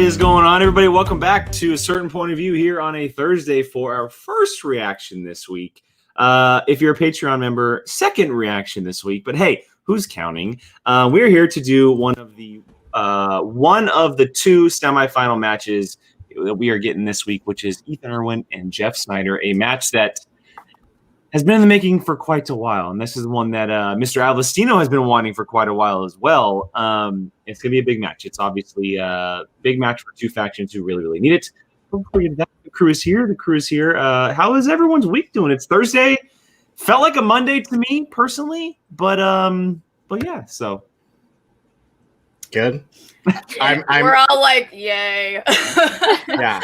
is going on, everybody? Welcome back to A Certain Point of View here on a Thursday for our first reaction this week. If you're a Patreon member, second reaction this week. But hey, who's counting? We're here to do one of the two semifinal matches that we are getting this week, which is Ethan Erwin and Jeff Sneider, a match that has been in the making for quite a while. And this is one that Mr. Alvestino has been wanting for quite a while as well. It's going to be a big match. It's obviously a big match for two factions who really, really need it. Before we get that, the crew is here. How is everyone's week doing? It's Thursday. Felt like a Monday to me personally, but yeah, so. Good. We're all like, yay. Yeah.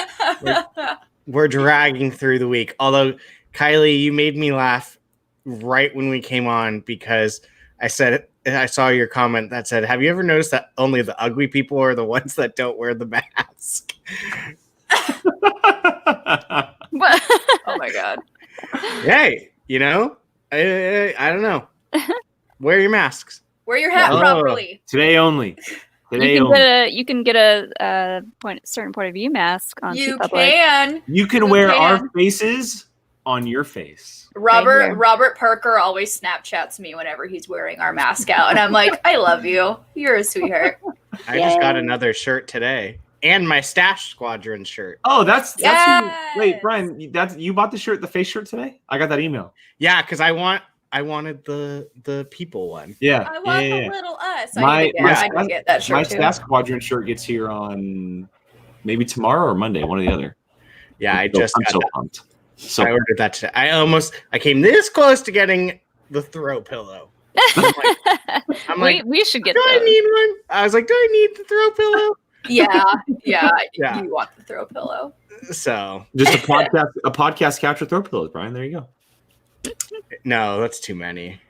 We're dragging through the week. Although, Kylie, you made me laugh right when we came on because I saw your comment that said, have you ever noticed that only the ugly people are the ones that don't wear the mask? Oh my God. Hey, I don't know. Wear your masks. Wear your hat properly. Today only. You can get a certain point of view mask on You TeePublic. can. You can wear our faces on your face. Robert Parker always Snapchats me whenever he's wearing our mask out, and I'm like, I love you. You're a sweetheart. I just got another shirt today, and my Stash Squadron shirt. Oh, that's Yes! wait, Brian, you bought the face shirt today? I got that email. Yeah, because I wanted the people one. Yeah, I want the little us. I need to get that shirt my too. Stash Squadron shirt gets here on maybe tomorrow or Monday, one or the other. Yeah, I'm so pumped. So I ordered that today. I came this close to getting the throw pillow. I'm like, we should get do I need one? I was like, do I need the throw pillow? Yeah. Yeah. You want the throw pillow. So just a podcast capture throw pillows, Brian. There you go. No, that's too many.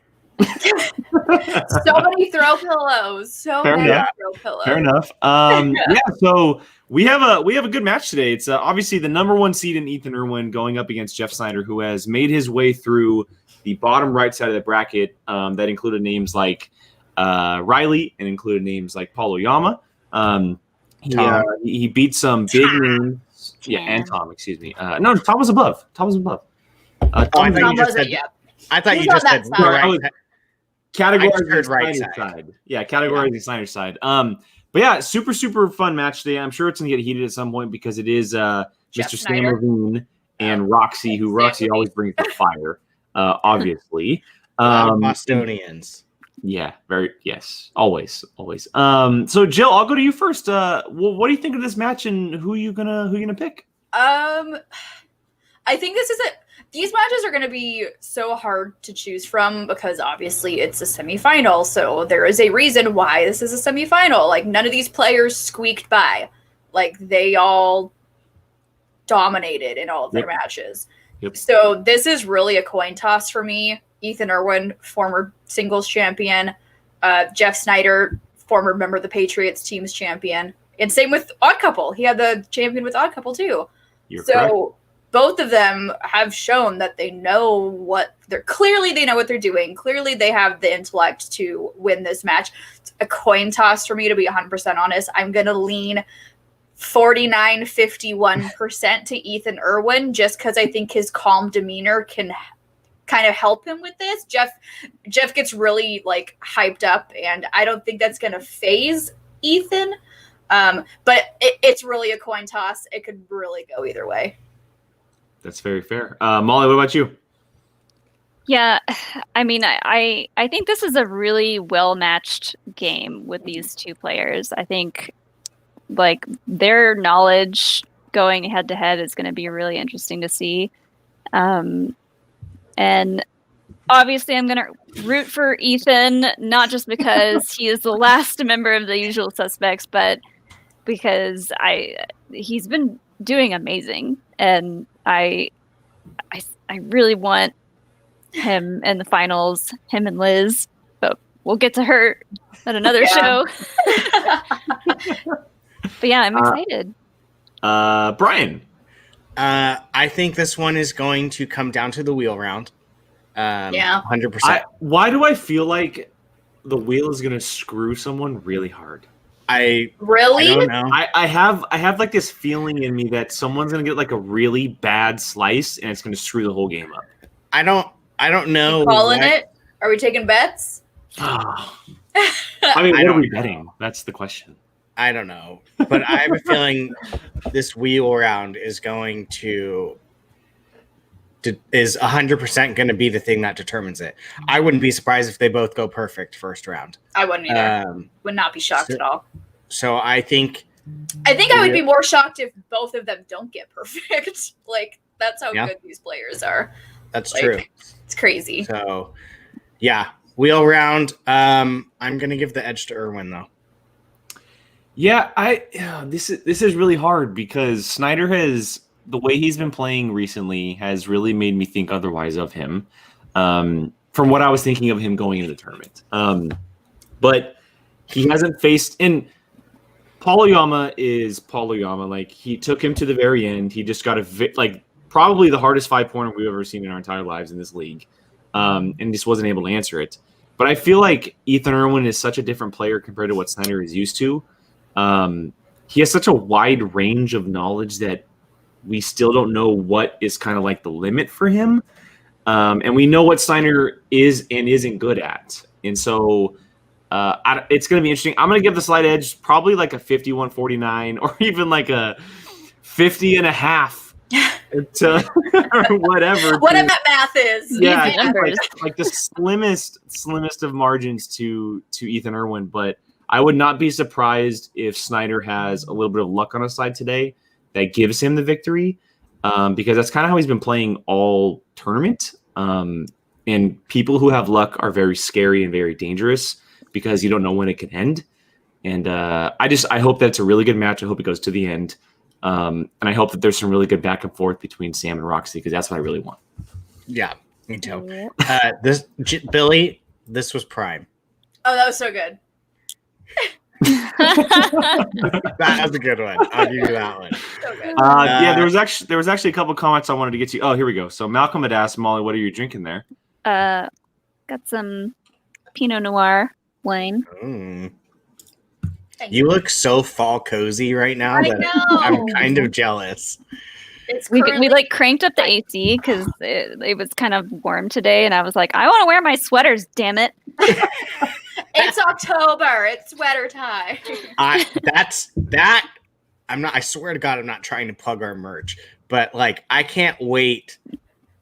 So many throw pillows. Throw pillows. Fair enough. Yeah, so we have a good match today. It's obviously the number one seed in Ethan Erwin going up against Jeff Sneider, who has made his way through the bottom right side of the bracket. That included names like Riley and included names like Paul Oyama. He beat some big names. Yeah, and Tom. Excuse me. No, Tom was above. I thought you just said. I thought you just said categories right side. Yeah, categories and Snyder's side. But yeah, super, super fun match today. I'm sure it's going to get heated at some point because it is Mr. Sam Levine and Roxy, who Roxy always brings the fire, obviously. Bostonians. Yeah, always. So Jill, I'll go to you first. What do you think of this match and who you gonna pick? I think these matches are going to be so hard to choose from because obviously it's a semifinal. So there is a reason why this is a semifinal. Like none of these players squeaked by. Like they all dominated in all of their matches. Yep. So this is really a coin toss for me. Ethan Erwin, former singles champion. Jeff Sneider, former member of the Patriots team's champion. And same with Odd Couple. He had the champion with Odd Couple too. You're correct. Both of them have shown that they know what they're doing. Clearly they have the intellect to win this match. It's a coin toss for me, to be 100% honest. I'm going to lean 49-51% to Ethan Erwin just because I think his calm demeanor can kind of help him with this. Jeff gets really like hyped up, and I don't think that's going to phase Ethan. But it's really a coin toss. It could really go either way. That's very fair. Molly, what about you? Yeah, I mean, I think this is a really well-matched game with these two players. I think, like, their knowledge going head-to-head is going to be really interesting to see. And obviously I'm going to root for Ethan, not just because he is the last member of the Usual Suspects, but because he's been doing amazing. And I really want him in the finals, him and Liz, but we'll get to her at another show. But yeah, I'm excited. Brian. I think this one is going to come down to the wheel round. 100%. Why do I feel like the wheel is going to screw someone really hard? Really? I don't know. I have like this feeling in me that someone's gonna get like a really bad slice and it's gonna screw the whole game up. I don't know. You calling what- it? Are we taking bets? I mean, what are we betting? That's the question. I don't know, but I have a feeling this wheel round is going to is 100% going to be the thing that determines it. I wouldn't be surprised if they both go perfect first round. I wouldn't either. Would not be shocked at all. So I think I would be more shocked if both of them don't get perfect. Like, that's how Yeah. good these players are. that's Like, true. It's crazy. So yeah, wheel round. I'm going to give the edge to Erwin though. Yeah, this is really hard because Sneider has the way he's been playing recently has really made me think otherwise of him. From what I was thinking of him going into the tournament. But he hasn't faced and Paul Oyama is Paul Oyama. Like he took him to the very end. He just got probably the hardest 5-pointer we've ever seen in our entire lives in this league. And just wasn't able to answer it. But I feel like Ethan Erwin is such a different player compared to what Sneider is used to. He has such a wide range of knowledge that we still don't know what is kind of like the limit for him. And we know what Sneider is and isn't good at. And so it's going to be interesting. I'm going to give the slight edge probably like a 51-49 or even like a 50.5 to or whatever. Whatever that math is. Yeah, Easy numbers. like the slimmest of margins to Ethan Erwin, but I would not be surprised if Sneider has a little bit of luck on his side today that gives him the victory, because that's kind of how he's been playing all tournament. And people who have luck are very scary and very dangerous because you don't know when it can end. And I hope that it's a really good match. I hope it goes to the end. And I hope that there's some really good back and forth between Sam and Roxy because that's what I really want. Yeah, me too. Yeah. Billy, this was prime. Oh, that was so good. That was a good one. I'll give you that one. So good. Yeah, there was actually a couple comments I wanted to get to. Oh, here we go. So Malcolm had asked Molly, "What are you drinking there?" Got some Pinot Noir wine. Thank You look so fall cozy right now I that know. I'm kind of jealous. It's We currently- like cranked up the AC because it was kind of warm today, and I was like, I want to wear my sweaters. Damn it! It's October. It's sweater time. I swear to God, I'm not trying to plug our merch, but like I can't wait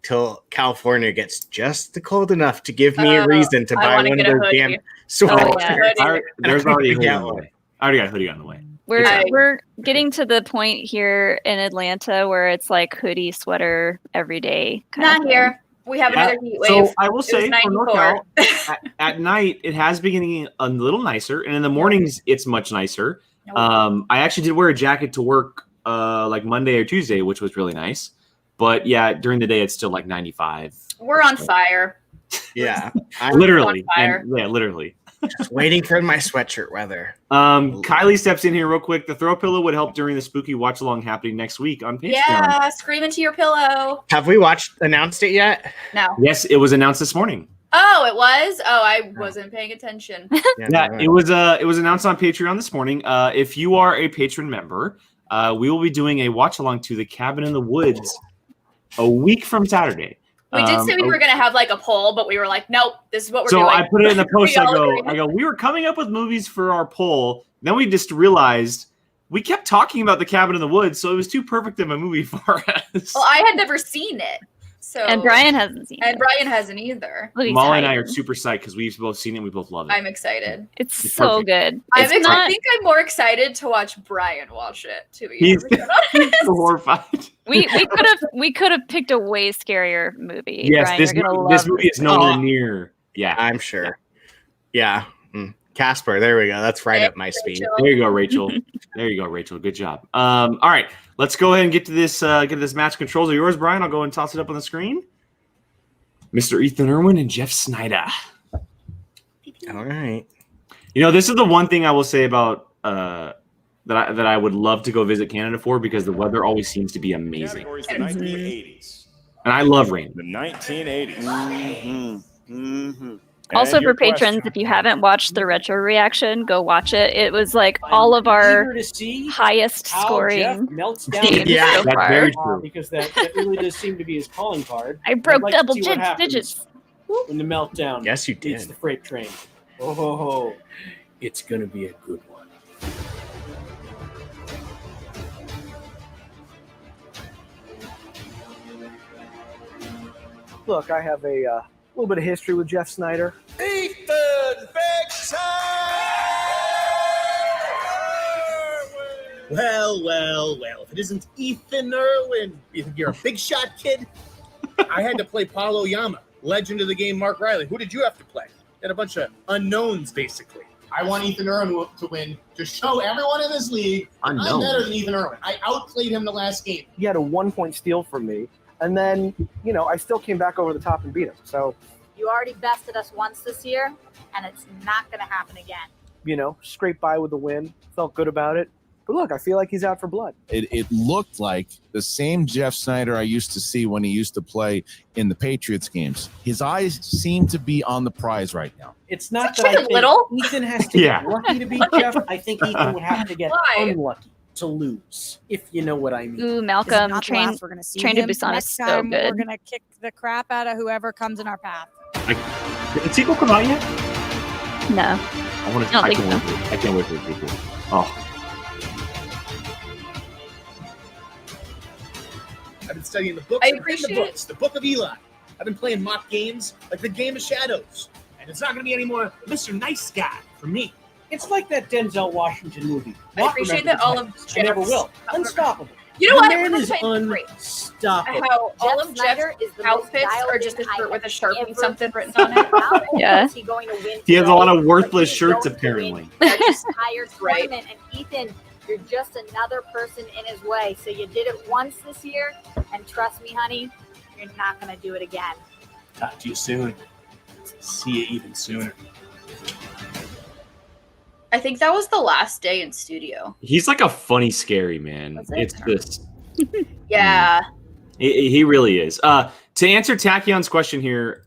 till California gets just cold enough to give me a reason to I buy wanna one of get a those hoodie. damn sweaters. yeah. There's already a hoodie Yeah. on the way. I already got a hoodie on the way. We're getting to the point here in Atlanta where it's like hoodie, sweater every day. kind of Not thing. here. We have another heat wave. So I will say for 94. NorCal, at night it has been getting a little nicer, and in the mornings it's much nicer. I actually did wear a jacket to work like Monday or Tuesday, which was really nice. But yeah, during the day it's still like 95. We're on fire. Yeah, I'm Literally. on fire. Yeah, literally. just waiting for my sweatshirt weather. Kylie steps in here real quick. The throw pillow would help during the spooky watch along happening next week on Patreon. Yeah, scream into your pillow. Have we announced it yet? No. Yes, it was announced this morning. Oh, it was? Oh, I wasn't paying attention. Yeah, it was announced on Patreon this morning. If you are a patron member, we will be doing a watch along to the Cabin in the Woods a week from Saturday. We did say we were going to have like a poll, but we were like, nope, this is what we're So doing. I put it in the post. We all agree. I go, we were coming up with movies for our poll. Then we just realized we kept talking about the Cabin in the Woods, so it was too perfect of a movie for us. Well, I had never seen it. So And Brian hasn't seen And it. Brian hasn't either. Look, he's Molly and I are hiding. super psyched because we've both seen it. We both love it. I'm excited. It's It's so perfect. good. I It's not. think I'm more excited to watch Brian watch it, to be He's 100% honest. horrified. We could have picked a way scarier movie. Yes, Brian, this you're gonna movie, this love movie is this nowhere Oh. near. Yeah. I'm sure. Yeah. Casper, there we go. That's right up my speed. Rachel. There you go, Rachel. There you go, Rachel. Good job. All right, let's go ahead and get to this. Get this match. Controls are yours, Brian. I'll go and toss it up on the screen. Mr. Ethan Erwin and Jeff Sneider. All right. You know, this is the one thing I will say about that I would love to go visit Canada for because the weather always seems to be amazing, Categories the 1980s. and I love rain. The 1980s. Also, And for your patrons, question. if you haven't watched the retro reaction, go watch it. It was like all of our eager to see highest how scoring Jeff melts down games Yeah, so that's far. very true. because that really does seem to be his calling card. I I'd broke like to double see what happens digits. when the meltdown Yes, you meets did. the freight train. Oh, ho, ho. It's going to be a good one. Look, I have a little bit of history with Jeff Sneider. Ethan Well. If it isn't Ethan Erwin, you think you're a big shot kid? I had to play Paulo Yama, legend of the game Mark Riley. Who did you have to play? And a bunch of unknowns, basically. I want Ethan Erwin to win to show everyone in this league I'm better than Ethan Erwin. I outplayed him the last game. He had a 1-point steal from me, and then, I still came back over the top and beat him. So, You already bested us once this year, and it's not going to happen again. scraped by with the win. Felt good about it. But look, I feel like he's out for blood. It looked like the same Jeff Sneider I used to see when he used to play in the Patriots games. His eyes seem to be on the prize right now. It's not Is it that I just a think little? Ethan has to Yeah. get lucky to beat Jeff. I think Ethan would have to get Why? unlucky to lose, if you know what I mean. Ooh, This is Malcolm, not the train last we're gonna see Train to him. Busan is Next so time we're good. gonna kick the crap out of whoever comes in our path. Did the sequel come out yet? No. I want to. don't I think can't wait for it. I can't wait for the sequel. Oh, I've been studying the books. I and reading appreciate the books. The Book of Eli. I've been playing mock games like the Game of Shadows. And it's not going to be any more Mr. Nice Guy for me. It's like that Denzel Washington movie. I appreciate that all of I never Jeff's- will. Unstoppable. You know what? The We're man gonna is play great. unstoppable. How all Jeff of Jeff's Sneider is the most outfits are dialed just a in I shirt with a have Sharpie ever something written on it. Not only Yeah. is he going to win he has a lot today, of worthless but he's shirts going to win apparently. the entire Right. tournament. And Ethan, you're just another person in his way. So you did it once this year, and trust me, honey, you're not going to do it again. Talk to you soon. See you even sooner. I think that was the last day in studio. He's like a funny, scary man. Was it? It's just Yeah. he really is. To answer Tachyon's question here,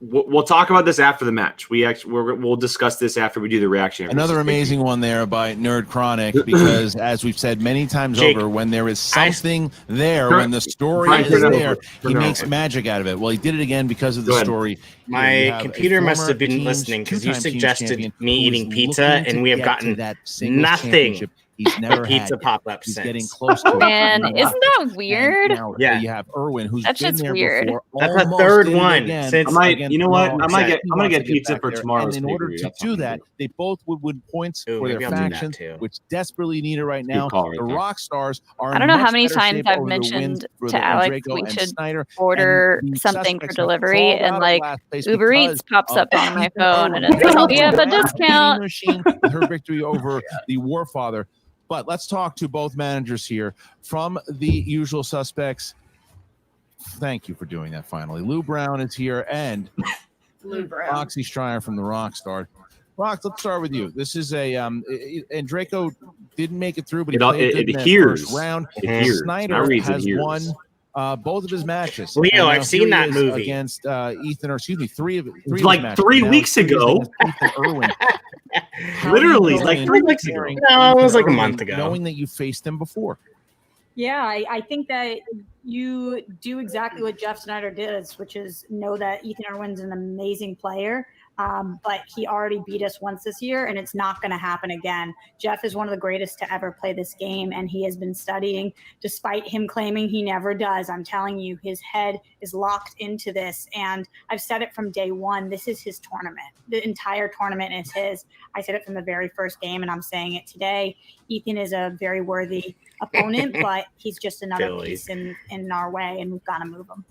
we'll talk about this after the match. We'll discuss this after we do the reaction. Another amazing one there by Nerd Chronic, because as we've said many times Jake, over, when there is something there, Sure. when the story Fine, is turn it there, over. Turn he it makes over. magic out of it. Well, he did it again because of Go the ahead. story. You My have a computer must former have been teams- listening because you two-time teams suggested champion me who is eating pizza, looking to and we have get gotten to that singles nothing championship he's never but pizza had. pop-up He's since. getting close to it. Man, And isn't that weird? now Yeah. you have Erwin, who's That's been just there weird. before. That's the almost third did it one again since- I might, against you know what? Ronald. I might He get wants to pizza back for there. tomorrow's And in order pay-per-view. to That's do what I'm that, gonna they both would win points Ooh, for their maybe I'll do that factions, too. which desperately need it right now. call right The there. Rock Stars are. I don't know in how much many better times shape I've over the wins mentioned for to the Alex Andrejko we and should Sneider, order and the something for suspects have delivery, crawled out and of like last place Uber because Eats pops of up on my Ethan phone and Erwin. it's like, we have a Beating discount. machine with her victory over the Warfather. But let's talk to both managers here from the usual suspects. Thank you for doing that finally. Lou Brown is here and Blue Brown. Roxy Stryer from the Rockstar. Rox, let's start with you. This is a Andrejko didn't make it through, but he played good It in that adheres. first round. It adheres. Snyder Not reads, has adheres. won both of his matches. Leo, And now I've seen here he that is movie. against Ethan, or excuse me, three of his Like matches. 3 Now weeks here he is ago. against Ethan Erwin. How Literally, do you go like in 3 weeks ago. comparing No, it was Ethan like a Erwin, month ago. knowing that you faced him before? Yeah, I think that you do exactly what Jeff Snyder does, which is know that Ethan Erwin's an amazing player, but he already beat us once this year, and it's not going to happen again. Jeff is one of the greatest to ever play this game, and he has been studying, despite him claiming he never does. I'm telling you, his head is locked into this, and I've said it from day one. This is his tournament. The entire tournament is his. I said it from the very first game, and I'm saying it today. Ethan is a very worthy opponent, but he's just another Billy. piece in our way, and we've got to move him.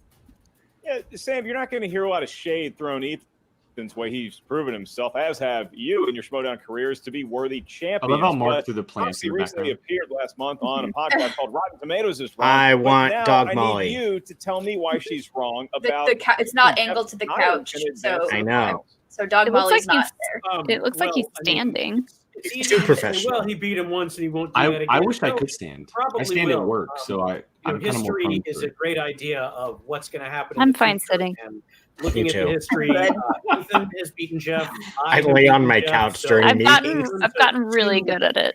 Yeah, Sam, you're not going to hear a lot of shade thrown Ethan's way. He's proven himself, as have you in your Schmodown careers, to be worthy I champions. love how Mark But through the plants Roxy in the recently background. appeared last month on a podcast called Rotten Tomatoes is Wrong. I But want now Dog I Molly. need you to tell me why she's wrong about It's not Jeff angled to the Snyder couch, can advance so I know. so Dog It looks Molly's like not he's- there. It looks like he's standing. It's He's easy too to say, professional. well, he beat him once and he won't do that I again. wish I No, could stand. I probably stand at will. work, so I'm kind of more history prone is to a it. great idea of what's going to happen. in I'm the fine future, sitting. And looking Me at the too. history, Ethan has beaten Jeff. I have lay on beaten my Jeff, couch so during I've the gotten meetings. I've gotten really good at it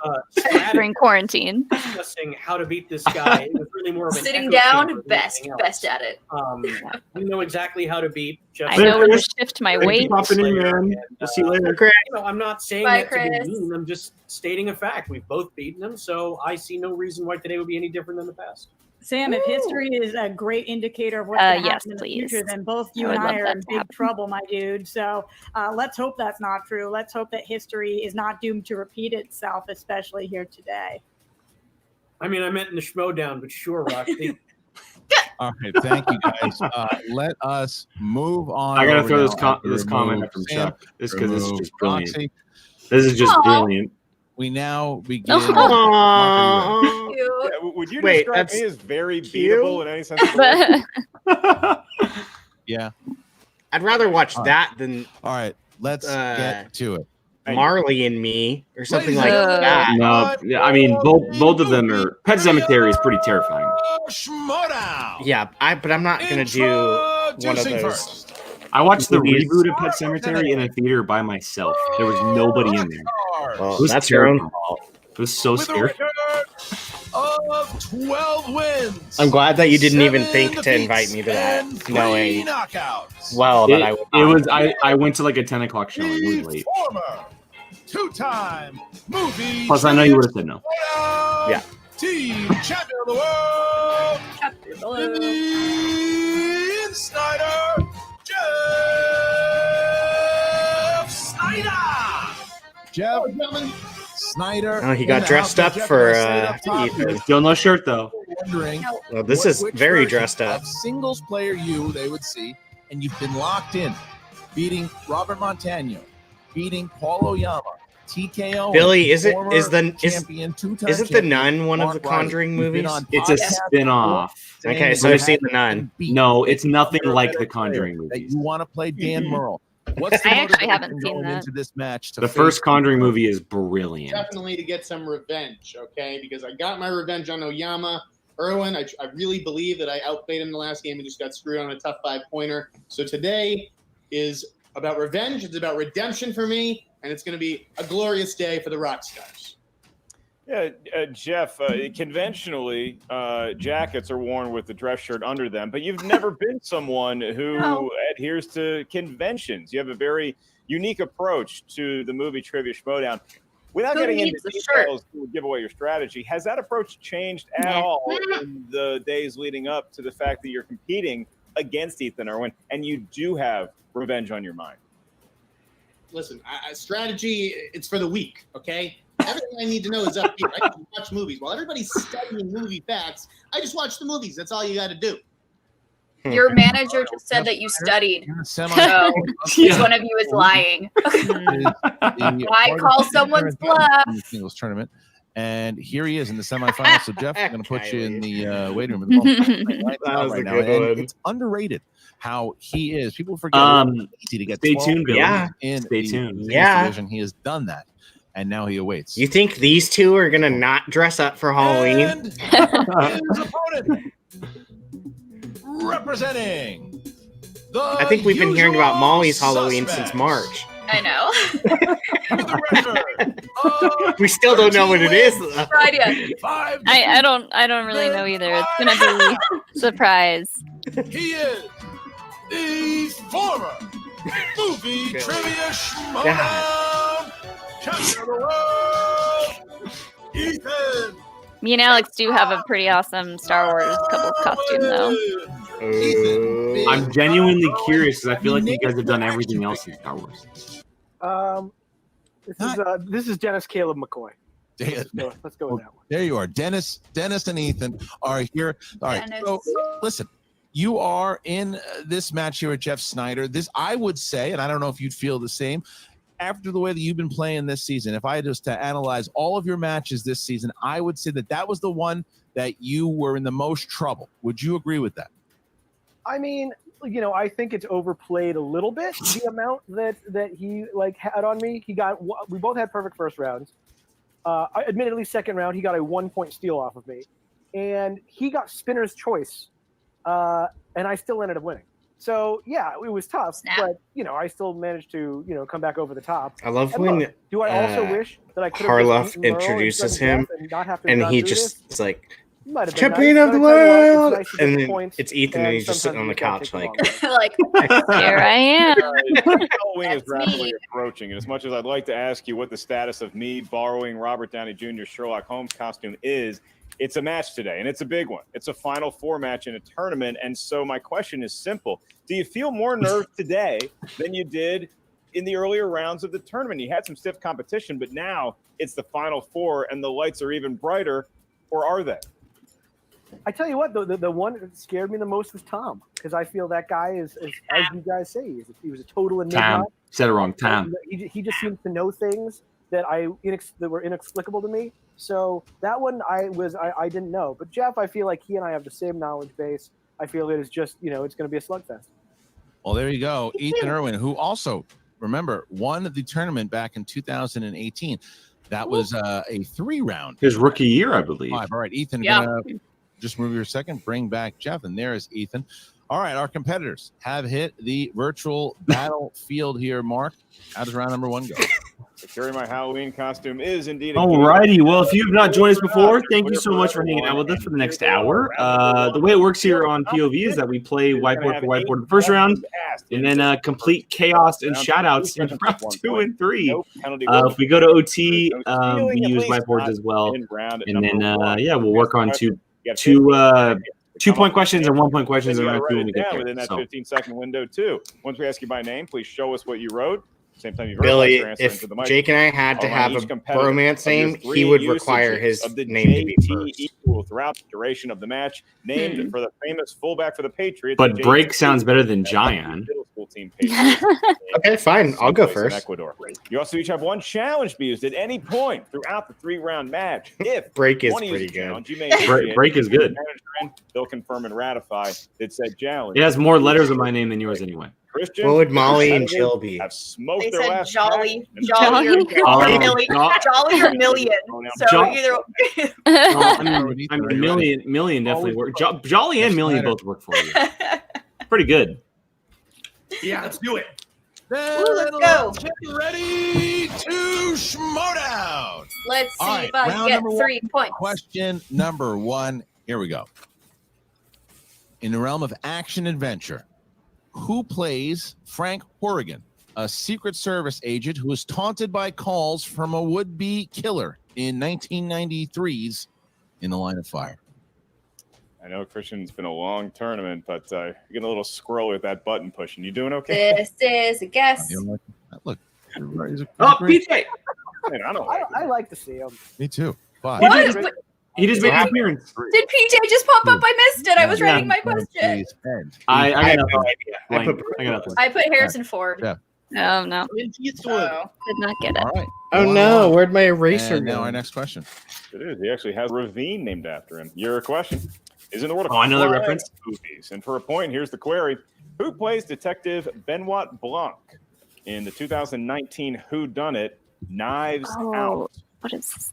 during quarantine. Discussing how to beat this guy. It was really more of an Sitting echo down, chamber than best anything else. at it. We know exactly how to beat Jeff. I know when to Chris. shift my Thanks for weight. popping in, man. We'll see you later. I'm not saying Bye, that to be Chris. mean. I'm just stating a fact. We've both beaten him, so I see no reason why today would be any different than the past. Sam, if history is a great indicator of what's going to Yes, happen in the please. future, then both I you would and love I are that in to big happen. trouble, my dude. So let's hope that's not true. Let's hope that history is not doomed to repeat itself, especially here today. I mean, I meant in the Schmodown, but sure, Roxy. All right, thank you guys. Let us move on. I gotta over throw now this after this comment remove up from Sam, Chuck. This because this is remove just brilliant. Roxy. This is just Aw. brilliant. We now begin. Aw. Mark, are you ready? Cute. Yeah, would you Wait, describe that's me as very cute? beatable in any sense of the word? But Yeah. I'd rather watch All right. that than All right. Let's get to it. Marley and Me or something Ladies like and that. No, yeah, I mean both of them are. Pet Cemetery is pretty terrifying. Schmodown. Yeah, but I'm not gonna do one of Introducing those. first. I watched the Movies. reboot of Pet Cemetery in a theater by myself. There was nobody in there. Well, It was that's your own terrifying. fault. It was so With a scary. record of 12 wins. I'm glad that you didn't even 7 think to invite me to that, defeats, and 3 knowing knockouts. well that I would It not. was. I went to like a 10 o'clock showing. It was The late. former two-time movie. Plus, I know you would have said no. Yeah. Team champion of the world. Chapter below. In Sneider. Jeff Sneider. Jeff Sneider. Oh, he got in the dressed house. up Jeff, for can I say it up top? Ethan. Still no shirt though. Wondering Well, this what- is which very version dressed up. of singles player you they would see, and you've been locked in, beating Robert Montano, beating Paul Oyama, TKO. Billy, is former the champion, Nun one of the Mark Riley. Conjuring You've been movies? on It's a podcasts spin-off. saying Okay, that so you I've seen haven't The Nun. been beat. No, it's nothing You're a like better the Conjuring player, that movies. you want to play Dan Merle. What's the I actually motivation haven't seen going that. into this match? To The face first Conjuring movie is brilliant. Definitely to get some revenge, okay? Because I got my revenge on Oyama. Erwin, I really believe that I outplayed him the last game and just got screwed on a tough 5-pointer. So today is about revenge. It's about redemption for me, and it's going to be a glorious day for the Rockstars. Yeah, Jeff, conventionally, jackets are worn with the dress shirt under them, but you've never been someone who No. adheres to conventions. You have a very unique approach to the movie Trivia Schmodown. Without Who getting into needs the shirt? details that would give away your strategy, has that approach changed at Nah. all in the days leading up to the fact that you're competing against Ethan Erwin and you do have revenge on your mind? Listen, strategy, it's for the weak, okay? Everything I need to know is up here. I can watch movies. While everybody's studying movie facts, I just watch the movies. That's all you got to do. Your manager just said that you studied. You're a semi- So which one of you is lying? Why call someone's bluff? in the singles tournament. And here he is in the semifinals. So Jeff, I'm going to put you in the waiting room. Right That was a now. good And one. it's underrated how he is. People forget it's easy to get Stay 12 tuned, Billy. wins in Stay the tuned. singles Yeah. division. He has done that, and now he awaits. You think these two are gonna not dress up for Halloween? And his opponent, representing the I think we've been hearing about usual Molly's Halloween suspects. since March. I know. With a record of We still don't know what it is. Though. No idea. 5 I don't really know either. It's gonna be a surprise. He is the former movie Good. trivia schmodown champion of the world, Ethan. Me and Alex do have a pretty awesome Star Wars couples costume though. Ooh. I'm genuinely curious because I feel like you guys have done everything else in Star Wars. This is Dennis Caleb McCoy. Dan- Let's go with that one. There you are. Dennis and Ethan are here. All right. Dennis. So listen, you are in this match here with Jeff Sneider. This, I would say, and I don't know if you'd feel the same, after the way that you've been playing this season, if I just to analyze all of your matches this season, I would say that was the one that you were in the most trouble. Would you agree with that? I mean, I think it's overplayed a little bit, the amount that he had on me. We both had perfect first rounds. Admittedly, second round, he got a 1-point steal off of me. and he got spinner's choice, and I still ended up winning. So yeah, it was tough, but I still managed to come back over the top. I love And when look, do I also wish that I could have Harloff introduces him, and he just is like, Might have been champion nice, of the but I tell you what, it's world, nice to get and the then points, it's Ethan, and he's just sitting on the couch like, like Here I am. Halloween is That's rapidly me. approaching, and as much as I'd like to ask you what the status of me borrowing Robert Downey Jr. Sherlock Holmes costume is, it's a match today, and it's a big one. It's a Final Four match in a tournament, and so my question is simple. Do you feel more nerves today than you did in the earlier rounds of the tournament? You had some stiff competition, but now it's the Final Four, and the lights are even brighter, or are they? I tell you what, the one that scared me the most was Tom, because I feel that guy is as you guys say, he was a total enigma. Tom. Said it wrong. Tom. He just seems to know things that that were inexplicable to me. So that one I didn't know. But Jeff, I feel like he and I have the same knowledge base. I feel it is just it's going to be a slugfest. Well, there you go. Ethan Erwin, who also, remember, won the tournament back in 2018. That was a 3-round. His rookie year, I believe. All right, Ethan, Yeah. gonna just move your second, bring back Jeff, and there is Ethan. All right, our competitors have hit the virtual battlefield here. Mark, how does round number 1 go? Securing my Halloween costume is indeed a Alrighty, well, if you've not joined us before, thank you so much for hanging out with us for the next hour. The way it works here on POV is that we play whiteboard for whiteboard in the first round, and then complete chaos and shoutouts in round 2 and 3. If we go to OT, we use whiteboards as well, and then we'll work on two-point questions and 1-point questions in round 2 when we get there. Within that So. 15-second window too. Once we ask you by name, please show us what you wrote. Same time you Billy, your answer if into the mic. Jake and I had to have a bromance name, he would require his of the name to be JT first. equal throughout the duration of the match, named for the famous fullback for the Patriots. But the Break JT sounds better than Giant. middle school team Patriots. Okay, fine. I'll go Someplace in first. Ecuador. You also each have one challenge to be used at any point throughout the 3-round match. If Break is one of you pretty uses a good. challenge, you may initiate Break is good. They'll confirm and ratify that said challenge. It has more letters in my name than yours anyway. Christian, What would Molly and Jill be? have smoked They their said last jolly, pack and- jolly or jolly or million. So Jolly. either I mean, million definitely work. Jolly and Million both work for you. Pretty good. Yeah, let's do it. let's go. Get ready to schmodown. Let's see All right, if I round get number 3 1. points. Question number 1. Here we go. In the realm of action adventure, who plays Frank Horrigan, a Secret Service agent who is taunted by calls from a would-be killer in 1993's In the Line of Fire? I know, Christian, it's been a long tournament, but you're getting a little squirrely with that button pushing. You doing okay? This is a guess. You know what? Look, everybody's Oh, great. PJ! Man, I don't like I like to see him. Me too. Five. What? He just made an appearance. Did PJ just pop up? I missed it. I was writing my question. Please, end. I have got no nothing. idea. I got nothing. I put Harrison Ford. Yeah. Oh no, Clint Eastwood. Oh. did not get it. All right. Oh no, where'd my eraser And now go? our next question. It is. He actually has a ravine named after him. Your question is in the world of Oh, I know that crime reference. movies. And for a point, here's the query. Who plays Detective Benoit Blanc in the 2019 Whodunit Knives Oh, Out? what is this?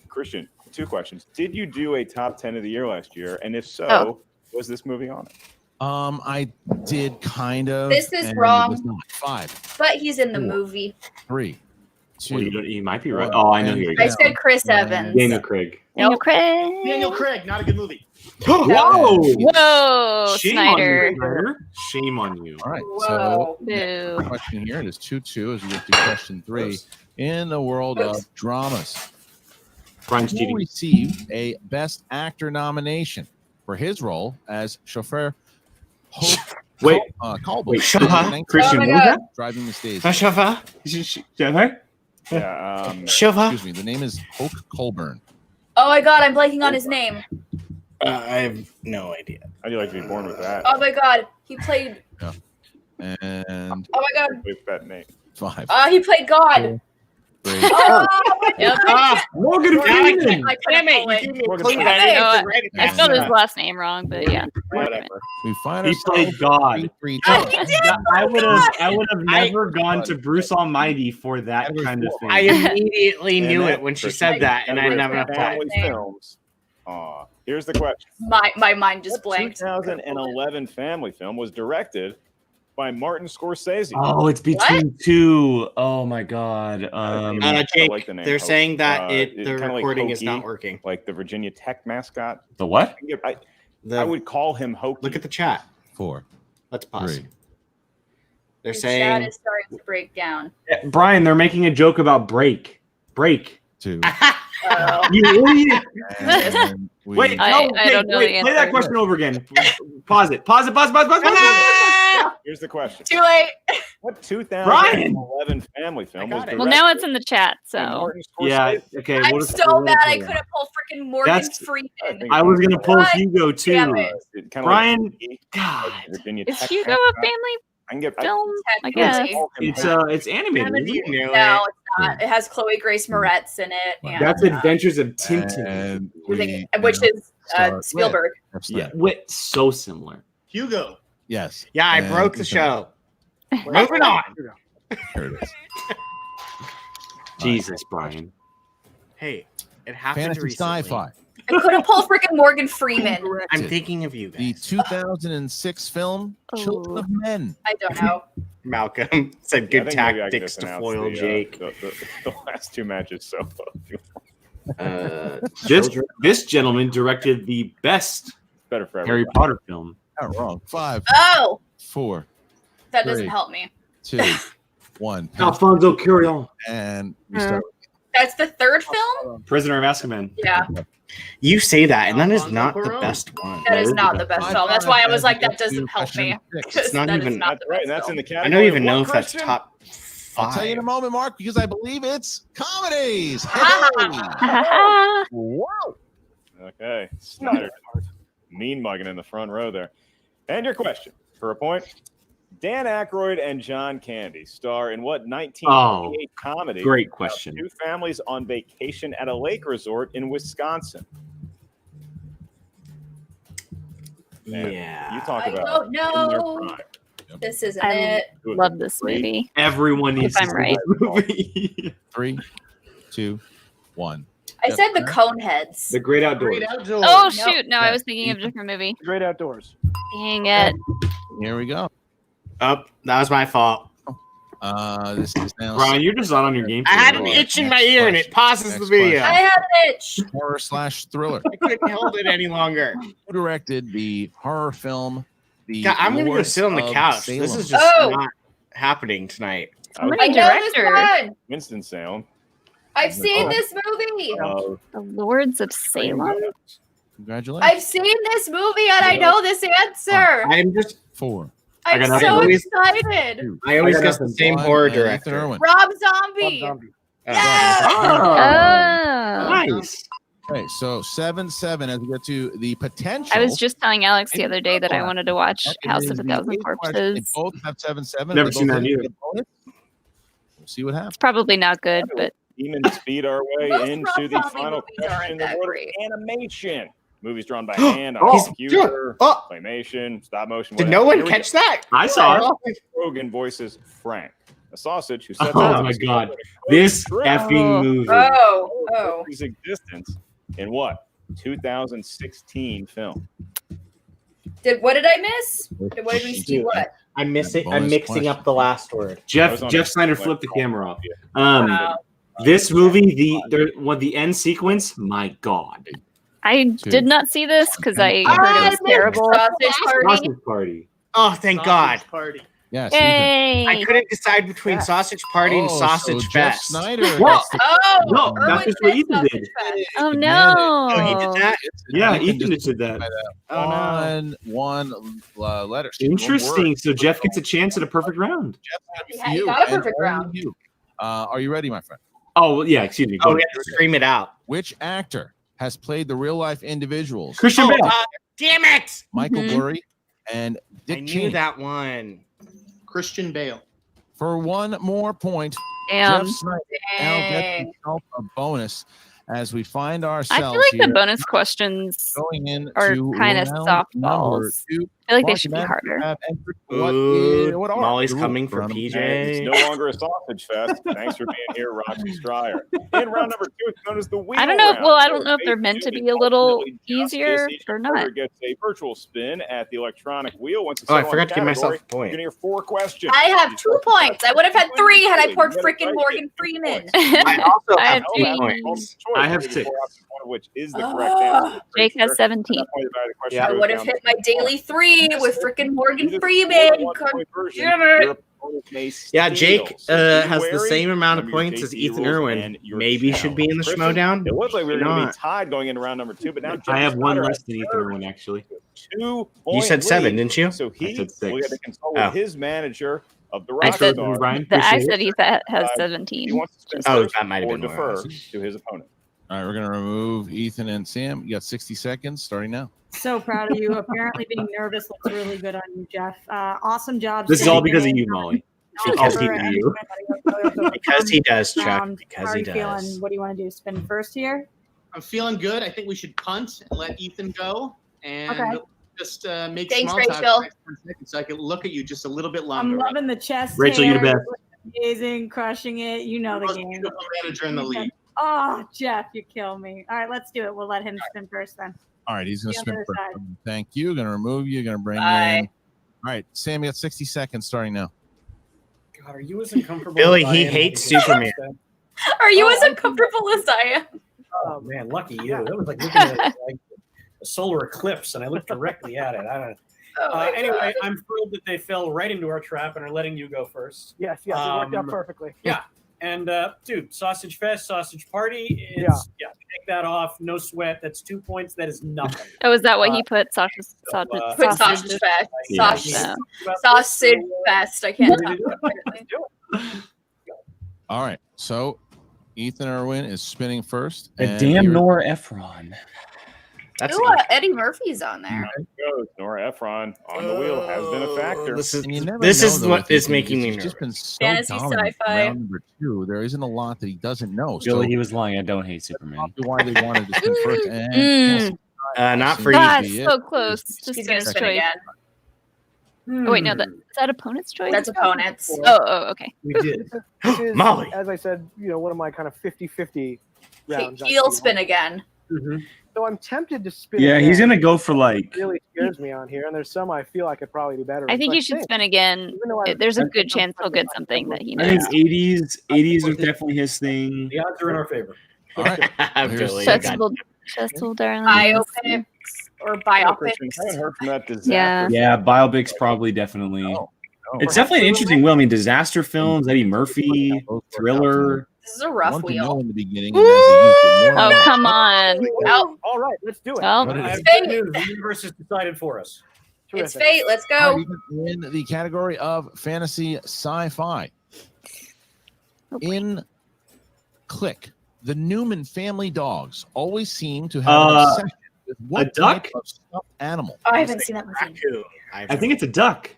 Christian, 2 questions. Did you do a top 10 of the year last year? And if so, Oh. was this movie on it? I did kind of. This is and it wrong. was not. 5, But he's in the 4. movie. 3, 2. Well, you might be right. Oh, I know who you're I going. said Chris Evans. Daniel Craig. Daniel Craig. Daniel Craig, not a good movie. Whoa! Whoa, Shame Snyder. on you, Snyder. Shame on you. All right. Whoa. So, Boo. question here. It is 2-2 as we get to question 3. In the world of dramas, Brian's who cheating. received a Best Actor nomination for his role as chauffeur Hope Wait. Colby Wait, Chauffeur? Christian, Oh my what was God. that? driving the stage. Chauffeur? Yeah. Chauffeur? Excuse me. The name is Hope Colburn. Oh my god, I'm blanking on his name. I have no idea. How'd you like to be born with that? Oh my god, he played. And Oh my god, With that name. 5, he played God. 3. Oh, Yep. Morgan Freeman. I couldn't pull it. I spelled his last name wrong, but yeah. Whatever. We find He ourselves played God. 3-3. Oh, he did. I would have never gone to Bruce Almighty for that kind of thing. I immediately And knew that, it when she Christian, said that, and I That never was applied. Family name. Films Here's the question. My mind just What blanked. 2011 family film was directed by Martin Scorsese? Oh, it's between two. Oh my god. Jake, I like the name. they're saying that the kinda like recording is not Hokey, working. like the Virginia Tech mascot. The what? I would call him Hokey. Look at the chat. 4, Let's pause. 3. They're The saying chat is starting to break down. Brian, they're making a joke about break. 2. Oh. You idiot. And we- Wait, I no, don't know the wait, play that answer. question over again. Pause it. Pause. Here's the question. Too late. What 2011 family film was directed Well, now it's in the chat, by so Martin Yeah, Scorsese? okay. I'm we'll just- so we'll mad I just- couldn't pull freaking Morgan That's- Freeman. I was gonna pull God Hugo too. damn it. Kinda Brian, like Hokey, God, like the Virginia is Tech Hugo a mascot. family I can get film? I guess. Technically. it's animated. isn't it? knew No, it's not. It has Chloe Grace Moretz in it. And, That's Adventures of Tintin. And which is start with Spielberg. Jeff Yeah, Sneider. so similar. Hugo. Yes. Yeah, I And broke the Ethan. show. Moving on. There it is. Jesus, Brian. Hey, it happened Fantasy recently. sci-fi. I couldn't pull freaking Morgan Freeman. I'm thinking of you The guys. 2006 film Children of Men. I don't know. Malcolm said Yeah, I good think maybe I can tactics just to announce foil Jake. the last two matches. So This gentleman directed the best better for Harry everybody. Potter film. Not wrong. 5, Oh, 4, that doesn't 3. help me. 2, 1. Alfonso Cuarón. And we start. That's the third film? Prisoner of Azkaban. Yeah, You say that, and that is Alfonso not the Cuarón. best one. that is not the best High film. That's five, why I was like, and that doesn't help question me. 6. Because not that is even- not the Right, best and that's in film. the I category. don't even of know what, if that's Christian? top I'll tell you in a 5. moment, Mark, because I believe it's comedies. Hey! Wow. Okay, Sneider, mean mugging in the front row there. And your question for a point: Dan Aykroyd and John Candy star in what 1988 comedy? Great about question. Two families on vacation at a lake resort in Wisconsin. Man, Yeah. you talk I about don't in their know. prime. This isn't I it. love this movie. Everyone needs If to I'm see right. this movie. 3, 2, 1. I said the Coneheads. The Great Outdoors. Great outdoors. Oh Nope. shoot! No, I was thinking of a different movie. Great Outdoors. Dang it! Here we go. Oh, that was my fault. This is now Brian, you're just not on your game. I had today. an itch in my ear, and it pauses the Next video. I had an itch. horror/thriller. I couldn't hold it any longer. Who directed the horror film? The God, I'm gonna go Lords sit on the of couch. Salem? This is just Oh. not happening tonight. I Somebody know this director. one. Winston-Salem. I've seen this movie. The Lords of Salem. Congratulations. I've seen this movie and I know this answer. I'm just 4. I'm got so nothing. excited. I always I got guess the nothing. same 1, horror and Ethan director. Erwin. Rob Zombie. Yes. Oh, Oh, nice. Okay, so 7-7 as we get to the potential. I was just telling Alex the other day that I wanted to watch House of a Thousand They Corpses. both have 7-7. Never They seen both that hit either. the bonus. We'll see what happens. It's probably not good, but Demon speed our way Most into Rob the Zombie final movies question. aren't The that word great. animation. Movies drawn by hand on Oh, computer, oh. claymation, stop motion. Did whatever. no one Here we catch go. that? I saw it. Rogan voices Frank, a sausage who sets Oh out my to God. discover This the truth effing movie. Oh. his existence in what 2016 film? What did I miss? What did we see? What? I'm missing- I'm bonus mixing question. up the last word. I was Jeff on Jeff a- Snyder like, flipped the call- camera off. Wow. This movie, the end sequence, my God. I did not see this because I heard it was terrible. Sausage Party. Sausage Party. Oh, thank God. Party. Yes. Ethan. Yay! I couldn't decide between Sausage Party and Oh, Sausage so Jeff Fest. Snyder. What? gets the- Oh, No, that's Erwin just what said Ethan Sausage did. Fest. Oh Oh, he no! did that? Yeah, Ethan Ethan just just did that. by that Oh, no. one letter. One Interesting. word. So Jeff gets a chance at a perfect round. Jeff, happy Yeah, for he you, got a and perfect only round. you. Are you ready, my friend? Oh, well, yeah, excuse me. Go Oh, we ahead. have to scream it out. Which actor has played the real life individuals Christian Bale. Damn it! Michael Mhm. Burry and Dick I knew Cheney? that one. Christian Bale. For one more point, Damn. Jeff Snyder now gets Dang. himself a bonus as we find I ourselves feel like the here bonus questions going in are to kind of round number softballs. 2. feel like they Mark should and be Matt harder. have entered Ooh, what are Molly's the rules coming for around the- PJ. And it's no longer a sausage fest. Thanks for being here, Roxy Stryer. In round number 2, it's known as the wheel I don't know. round. Well, I So don't know if they're based meant to on be a little ultimately easier justice, each or competitor not. gets a virtual spin at the electronic wheel. Once it's Oh, I settled on forgot the to give myself category, a point. you're going to hear 4 questions. I have 2 points. I would have had 3 had I poured You gotta freaking try to Morgan get 2 Freeman. points. I also I have have 2 three. points. I have 6. One of which is the correct answer. Jake has At 17. that point, the question Yeah. I goes would have down hit to my daily 3 with freaking Morgan either Freeman. the God 1-point version, damn your it. opponent may Yeah, steal. Jake So be has the wary. same amount of Remember your points as tasty Ethan rules Erwin. and your Maybe should be in the challenge. Schmodown. It looked like we were going to be Not. tied going into round number 2, but now I Jeff have 1 Snyder less has than Ethan Erwin, actually. 2 You said 7, didn't you? So he said 6. will get to consult Oh. with his manager of the I rock said- star. Ryan, I appreciate said it. Ethan has He 17. wants to spin Oh, first that might have or been what I defer was. to his opponent. All right, we're going to remove Ethan and Sam. You got 60 seconds starting now. So proud of you. Apparently, being nervous looks really good on you, Jeff. Awesome job. This is all staying because of in. you, Molly. Because I'll keep for you. Because he does, Chuck. How Because are he you feeling? does. What do you want to do? Spin first here? I'm feeling good. I think we should punt and let Ethan go and Okay. just make Thanks, small talk Rachel. for the next 10 seconds so I can look at you just a little bit I'm longer. loving the chest. Rachel, you're the hair. best. Amazing, crushing it. You know the Most game. beautiful manager in the league. Oh, Jeff, you kill me. All right, let's do it. We'll let him spin first then. All right, he's going to The spin other first. side. Thank you. Going to remove you. Going to bring you Bye. in. All right, Sam, you got 60 seconds starting now. God, are you as uncomfortable? Billy, as I he am hates when you Superman. say that? Are you Oh, as I uncomfortable as I am? Oh man, lucky you. That was like looking at like a solar eclipse, and I looked directly at it. I don't. Oh my Anyway, God. I'm thrilled that they fell right into our trap and are letting you go first. Yes, it worked out perfectly. Yeah. And dude, sausage fest, sausage party. Yeah, take that off. No sweat. That's 2 points. That is nothing. Oh, is that what he put? Sausage. Put sausage fest. Yeah. Sausage fest. I can't talk about it. Let's do it. All right, so Ethan Erwin is spinning first. A and damn here- Nora Ephron. That's Ooh, Eddie Murphy's on there. Goes. Nora Ephron on the wheel has been a factor. This is And you never this know, is though, what with is Ethan, making because me he's nervous. just been so Fantasy, dominant in sci-fi. round number 2. There isn't a lot that he doesn't know. Billy, So he was lying. I don't hate Superman. probably why they wanted to spin first. And Not for God, you. so close. Just He's gonna spin spin choice. again. Oh, wait, no, is that opponent's choice? That's opponents. Oh, okay. We did. This is, Molly. as I said, one of my kind of 50-50 rounds. I He'll feel. spin again. So I'm tempted to spin. Yeah, he's again. gonna go for like. It really scares me on here, and there's some I feel I could probably do better. I with, think but you should spin again. even though There's a I- good chance he'll get something that he I think knows. 80s are definitely his thing. The odds are in our favor. all right, Billy, I got Chestle, darling. Biopics or biopics. Christian, haven't heard from that disaster. Yeah. Yeah, biopics probably definitely. It's definitely an interesting wheel. I mean, disaster films, Eddie Murphy, thriller. This is a rough one to wheel. know in the beginning. And as they used it more Oh, and more. come on. Well, All right, let's do it. Well, What I it have is. Fate. good news. The universe has decided for us. it's Terrific. fate. Let's All go. right, even in the category of fantasy sci-fi. In Click, the Newman family dogs always seem to have an obsession with what duck? type of stuffed animal. Oh, I haven't seen that movie. raccoon. I think it's a duck.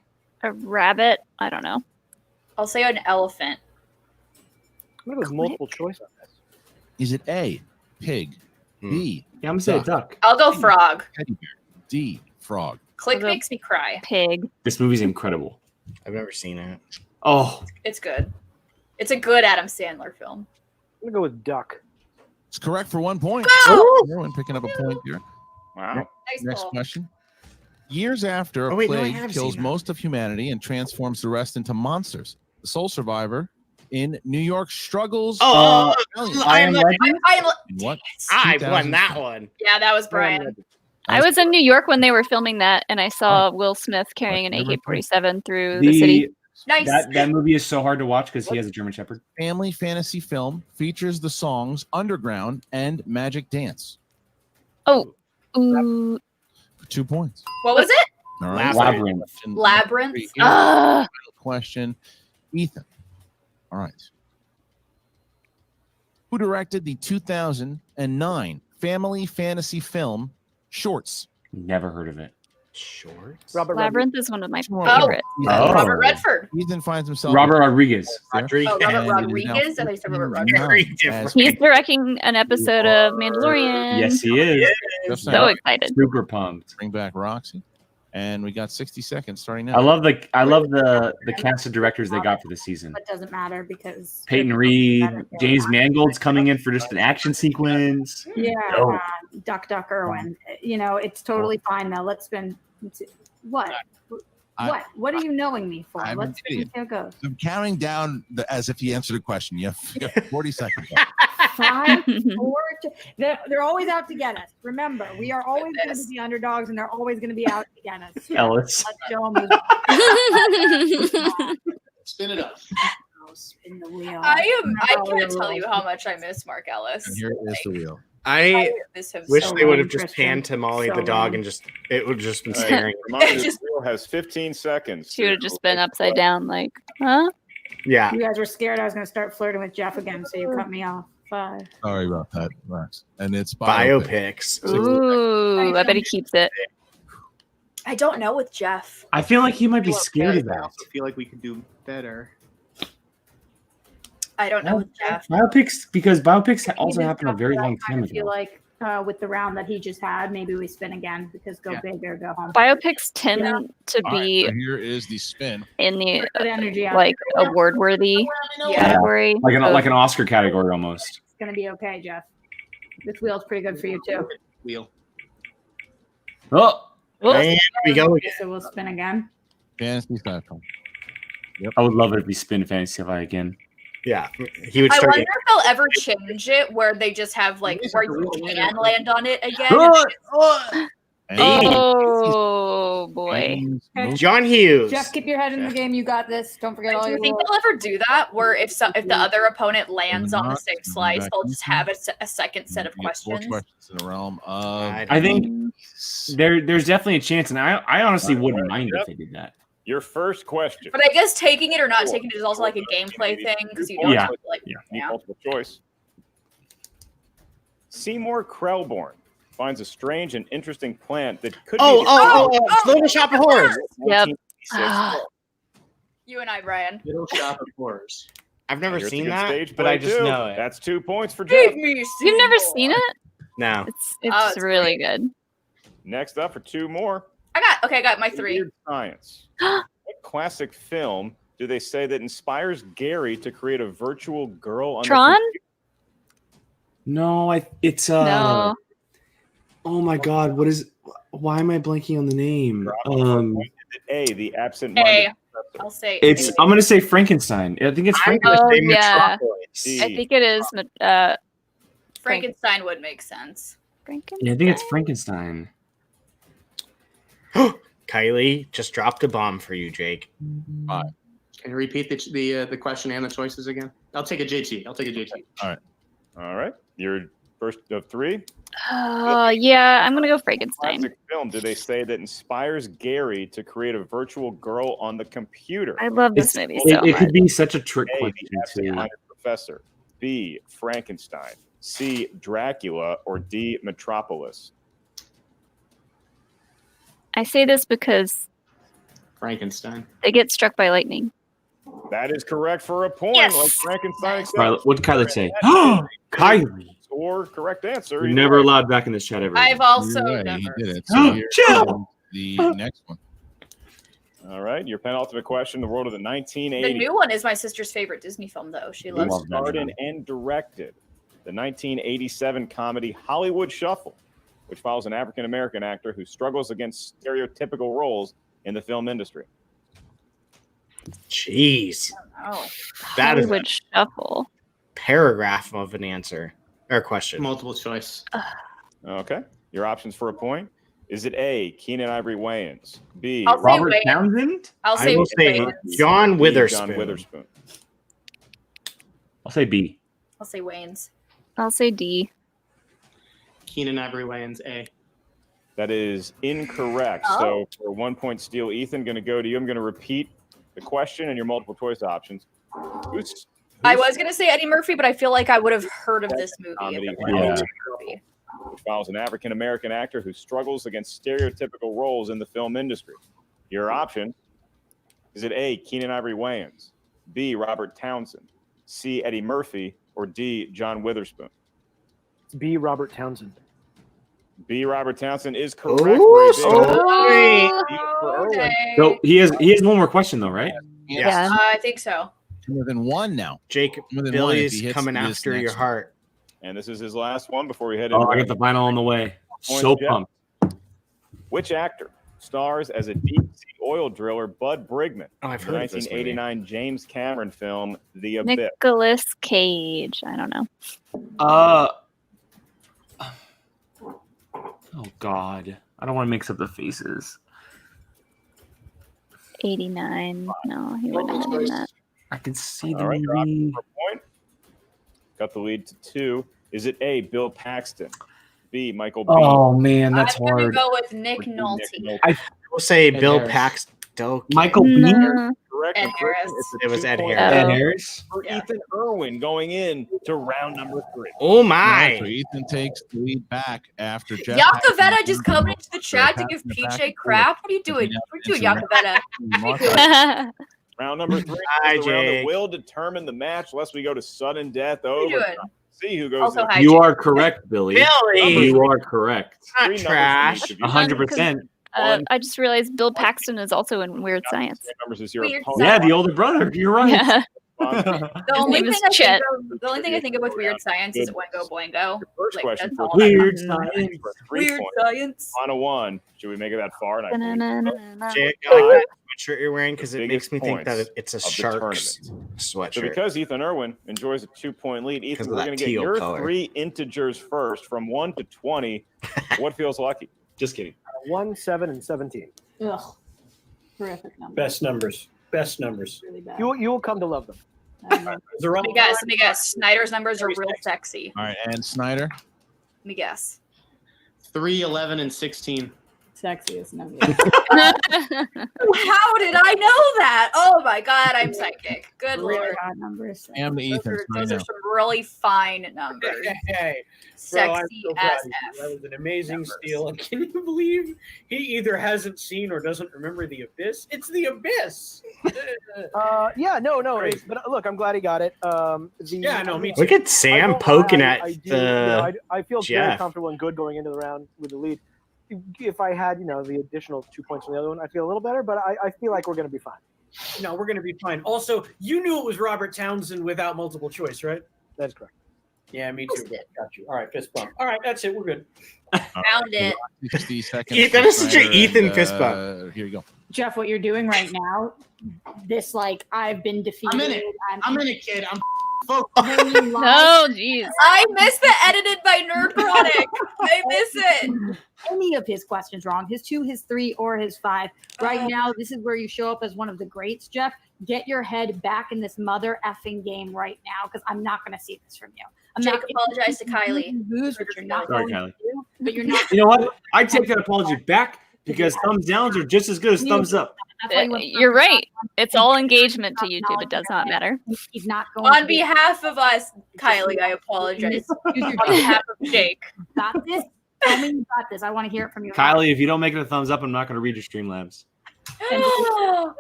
a rabbit. I don't know. I'll say an elephant. I'm gonna go with multiple choice on this. Is it A, pig, B, Yeah, I'm gonna say a duck. I'll go frog. teddy bear, D, frog? Click I'll go- makes me cry. Pig. This movie's incredible. I've never seen it. Oh, It's good. It's a good Adam Sandler film. I'm gonna go with duck. It's correct for 1 point. Go! Everyone picking up a point here. Wow. Nice Next pull. question. Years after a Oh, wait, no, I plague have kills seen that. most of humanity and transforms the rest into monsters, the sole survivor in New York struggles. Oh, I Am Legend. in what? I won that 2000? one. Yeah, that was Brian. I was in New York when they were filming that, and I saw Will Smith carrying an AK-47 through the city. Nice. that movie is so hard to watch because he has a German Shepherd. Family fantasy film features the songs Underground and Magic Dance. Oh, ooh. For 2 points. What was it? All right. Labyrinth. Question Labyrinth. three. Ah. Question. Ethan. All right. Who directed the 2009 family fantasy film Shorts? Never heard of it. Shorts. Robert Labyrinth is one of my Oh, favorites. Oh. Robert Redford. Ethan finds himself Robert Rodriguez. Rodriguez. Oh, Robert And it is now Rodriguez. I thought you said Robert 14 Rodriguez. Very as different. He's directing an episode of Mandalorian. Yes, he is. Jeff So Snyder. excited. Super pumped. Bring back Roxy. And we got 60 seconds starting now. I love the cast of directors they got for the season. But doesn't matter because Peyton Reed, James Mangold's coming in for just an action sequence. yeah, Dope. Duck Erwin. You know, it's totally fine though. Let's spin. What? What are you knowing me for? I'm Let's see how it goes. I'm counting down as if he answered a question. You have 40 seconds. 5, 4. They're always out to get us. Remember, we are always going to be the underdogs, and they're always going to be out to get us. Ellis. Let's show them. Spin it up. Oh, spin the wheel. I can't tell you how much I miss Mark Ellis. And here is the wheel. I miss him wish so they would have much. just panned to Molly the So dog mean. and it would have just been staring. Reminder, the wheel has 15 seconds. She would have just been upside down, like, huh? Yeah. You guys were scared I was going to start flirting with Jeff again, so you cut me off. 5. Sorry about that, Max. And it's Biopics. Ooh, I bet he keeps it. I don't know with Jeff. I feel like he might be scared of I that. also feel like we could do better. I don't know with Jeff. Biopics also happened a very long time I feel ago. like with the round that he just had, maybe we spin again because go big or go home. Biopics tend to All right, be so here is the spin. in the Good energy out like there. award-worthy category. Like So- an Oscar category almost. It's going to be okay, Jeff. This wheel's pretty good for you, too. Wheel. Oh, And we go again. So we'll spin again. Fantasy.com. I would love it if we spin Fantasy Sci-Fi again. Yeah. He would I start. wonder if they'll ever change it where they just have like where you can land on it again. Oh boy. John Hughes. Jeff, keep your head in the game. You got this. Don't forget all Do you your think rules. they'll ever do that? Where if the other opponent lands on the same slice, they'll just have a second set of You get 4 questions. questions in the realm of. I think there's definitely a chance, and I honestly wouldn't mind if they did that. Your first question. But I guess taking it or not taking it is also like a gameplay thing because you don't Yeah. have to, like Need multiple choice. Seymour Krelborn finds a strange and interesting plant that could be Little Shop of Horrors. Yep. 1986. You and I, Brian. Little Shop of Horrors. I've never Here's a seen good that, stage but play, I just too. know it. That's 2 points for Jeff. You've never seen it? No. It's really good. Next up for 2 more. I got my 3. Weird Science. What classic film do they say that inspires Gary to create a virtual girl on Tron? the computer? No, it's No. Oh my God, what is? Why am I blanking on the name? A, the A. absent-minded professor. I'll say It's. A. I'm gonna say Frankenstein. I think it's I'm Frankenstein. gonna say yeah. Metropolis. D, I think it is Frankenstein would make sense. Yeah, I think it's Frankenstein. Kylie just dropped a bomb for you, Jake. Can you repeat the question and the choices again? I'll take a JT. All right. Your first of 3. Yeah, I'm gonna go Frankenstein. Classic film do they say that inspires Gary to create a virtual girl on the computer? I love this It's- movie so it much. could be such a trick A, the question too. absent-minded professor. B, Frankenstein. C, Dracula. Or D, Metropolis. I say this because Frankenstein. they get struck by lightning. That is correct for a point. Yes. Like Frankenstein. All right, what did Kylie say? Kylie, Or correct answer. you're never allowed back in this chat ever. I've also You're right, never. he did it. So here Chill. is the next one. All right. Your penultimate question. The world of the 1980s. The new one is my sister's favorite Disney film, though. She Who loves love that starred in movie. and directed the 1987 comedy Hollywood Shuffle, which follows an African-American actor who struggles against stereotypical roles in the film industry. Jeez. Oh. That is a Hollywood Shuffle. paragraph of an answer or question. Multiple choice. Okay. Your options for a point. Is it A, Keenan Ivory Wayans? B, I'll say Robert Wayans. Townsend? I'll I say will say Wayans. John B, Witherspoon. John Witherspoon. I'll say B. I'll say Wayans. I'll say D. Keenan Ivory Wayans, A. That is incorrect. Oh. So for a 1 point steal, Ethan, going to go to you. I'm going to repeat the question and your multiple choice options. I was gonna say Eddie Murphy, but I feel like I would have heard of this movie. Comedy. If it were Yeah. Eddie Murphy. Which follows an African-American actor who struggles against stereotypical roles in the film industry. Your option, is it A, Keenan Ivory Wayans, B, Robert Townsend, C, Eddie Murphy, or D, John Witherspoon? It's B. Robert Townsend. B. Robert Townsend is correct. For a big for Erwin. dang. So he has one more question though, right? Yeah. I think so. More than one now. Jake, More than one if Billy's he hits coming this after your next one. heart. And this is his last one before we head Oh, into I got the final on the way. Points, So Jeff. pumped. Which actor stars as a deep-sea oil driller Bud Brigman Oh, I've in the heard of this movie. 1989 James Cameron film The Abyss? Nicolas Cage. I don't know. Oh God, I don't want to mix up the faces. 89. No, he wouldn't have been in that. I can see the All right, Rob, movie. for a point. Got the lead to 2. Is it A, Bill Paxton, B, Michael Biehn? Oh man, that's I'm gonna hard. go with Nick or D, Nolte. Nolte? We'll say Ed Bill Harris. Paxton. Michael Biehn. Correct. Ed and Harris. it's a It was Ed 2-point Harris. Ed Oh. Harris. for Ethan Erwin going in to round number 3. Oh So my! Ethan takes the lead back after Jeff. Yakavetta just coming into the chat to give PJ crap. What are you doing? What are you doing, Yakavetta? Round number 3 Hi, is the round that Jake. will determine the match, lest we go to sudden death What are you over. doing? See who goes Also, in. hi, You Jake. are correct, Billy. Billy! You are correct. Not 3 numbers from trash. each of you. 100%. I just realized Bill Paxton is also in Weird Science. 3 numbers is your Weird opponent. Yeah, the older brother. You're right. Yeah. The only name thing is I Chet. think of, the only thing I think of with Weird Science is Oingo Boingo. First Like, question that's for all I Weird know. Science. for 3 Weird points. Science. On a 1. Should we make it that far? And I believe Jake, I like that sweatshirt you're wearing because it Biggest makes me think that points it's a of the Sharks tournament. sweatshirt. So because Ethan Erwin enjoys a 2-point lead, Ethan, Because of we're that going to get teal your color. 3 integers first, from 1 to 20. What feels lucky? Just kidding. 1, 7, and 17. Ugh. Horrific number. Best numbers. Best numbers. Really bad. You will come to love them. They're all Let me guess. Snyder's numbers are real sexy. All right, and Sneider. Let me guess. 3, 11, and 16. Sexiest number. How did I know that? Oh my god, I'm psychic. Good Really lord. hot numbers. Am to Those Ethan. are, those Sneider. are some really fine numbers. Hey, bro, I'm Sexy so proud as of you. F. That was an amazing numbers. steal. Can you believe he either hasn't seen or doesn't remember the Abyss? It's the Abyss. Yeah, no. Crazy. But look, I'm glad he got it. Yeah, no, me too. Look at Sam poking at I do, you know, I feel very Jeff. comfortable and good going into the round with the lead. If I had, the additional 2 points on the other one, I feel a little better. But I feel like we're going to be fine. No, we're going to be fine. Also, you knew it was Robert Townsend without multiple choice, right? That's correct. Yeah, me too. Got you. All right, fist bump. All right, that's it. We're good. Found it. 60 seconds. Ethan, for that's such an Sneider, Ethan and, fist bump. Here you go. Jeff, what you're doing right now, this I've been defeated. I'm in it. I'm in it, kid. I'm focused. Oh, jeez. I miss the edited by Nerd Chronic. I miss it. Any of his questions wrong. His 2, his 3, or his 5. Right now, this is where you show up as one of the greats, Jeff. Get your head back in this mother effing game right now because I'm not going to see this from you. I'm Jake, not apologize to Kylie. You lose, which you're not Sorry, going Kylie. to do, but you're not. You know what? I take that apology back because thumbs downs are just as good as thumbs up. That's why he went You're right. It's all engagement to YouTube. It does not matter. He's not going On to be- behalf of us, Kylie, I apologize. Use your On behalf of Jake. got this. Tell me you got this. I want to hear it from you. Kylie, if you don't make it a thumbs up, I'm not going to read your Streamlabs.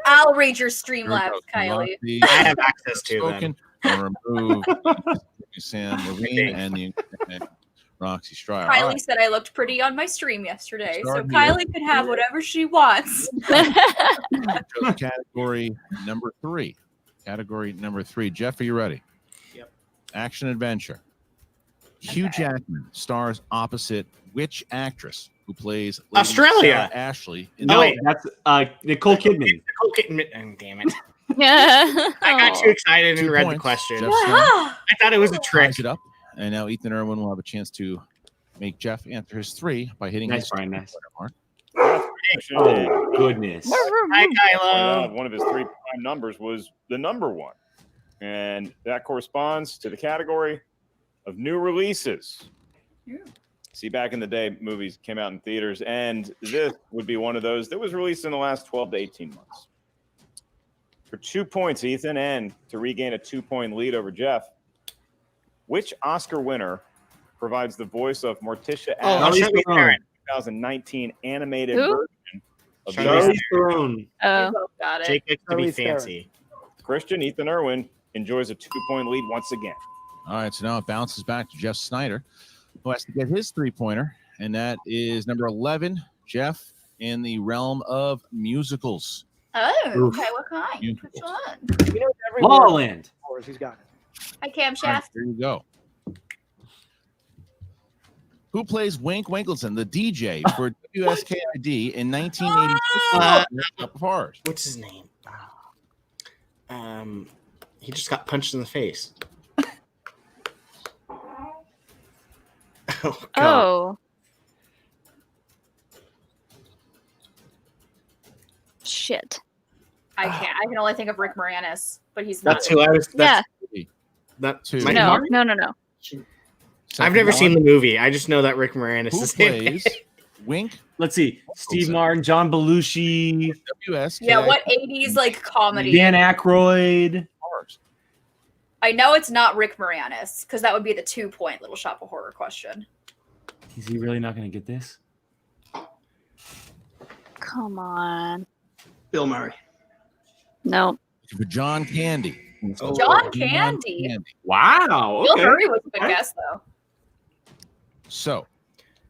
I'll read your Streamlabs, Kylie. I have access to them. Spoken and remove Sam Levine and the Roxy Stryer. All Kylie right. said I looked pretty on my stream yesterday, so Start here. Kylie could have whatever she wants. Category number 3. Category number 3. Jeff, are you ready? Yep. Action adventure. Hugh Jackman stars opposite which actress who plays Lady Australia. Sarah Ashley? In No, wait. that's Nicole Kidman. Nicole Kidman. Oh, damn it. Yeah. I got too excited and 2 read points. the question. Jeff Sneider I thought it was a trick. ties it up, and now Ethan Erwin will have a chance to make Jeff answer his 3 by hitting Nice, his Brian, nice. mark. Oh, goodness. Hi, Kylo. One of his 3 prime numbers was the number 1. And that corresponds to the category of new releases. Yeah. See, back in the day, movies came out in theaters, and this would be one of those that was released in the last 12 to 18 months. For 2 points, Ethan, and to regain a 2-point lead over Jeff, which Oscar winner provides the voice of Morticia Oh, Adams Charlize Theron. 2019 animated Who? version of Charlize Theron. Oh. You both got it. Jake likes to be Charlize Theron. fancy. Christian Ethan Erwin enjoys a 2-point lead once again. All right, so now it bounces back to Jeff Sneider, who has to get his 3-pointer and that is number 11. Jeff, in the realm of musicals. Oh, Oof. okay. What kind? Beautiful. Which one? He knows every La La word. Land. He's got it. Hi, Cam All right, Shaft. there you go. Who plays Wink Winkleson, the DJ for WSKID in 1986? Forest. What's his name? He just got punched in the face. Oh, God. Oh. Shit. I can't. I can only think of Rick Moranis, but he's not. That's who I was. Yeah. That's Two. my- No. I've never seen the movie. I just know that Rick Moranis Who is in it. plays Wink? Let's see. Steve Martin, John Belushi, WSKID. Yeah, what 80s like comedy? Dan Aykroyd. I know it's not Rick Moranis because that would be the 2-point Little Shop of Horror question. Is he really not going to get this? Come on. Bill Murray. No. For John Candy. John Candy. Wow. Bill Okay. Murray was a good guess though. So,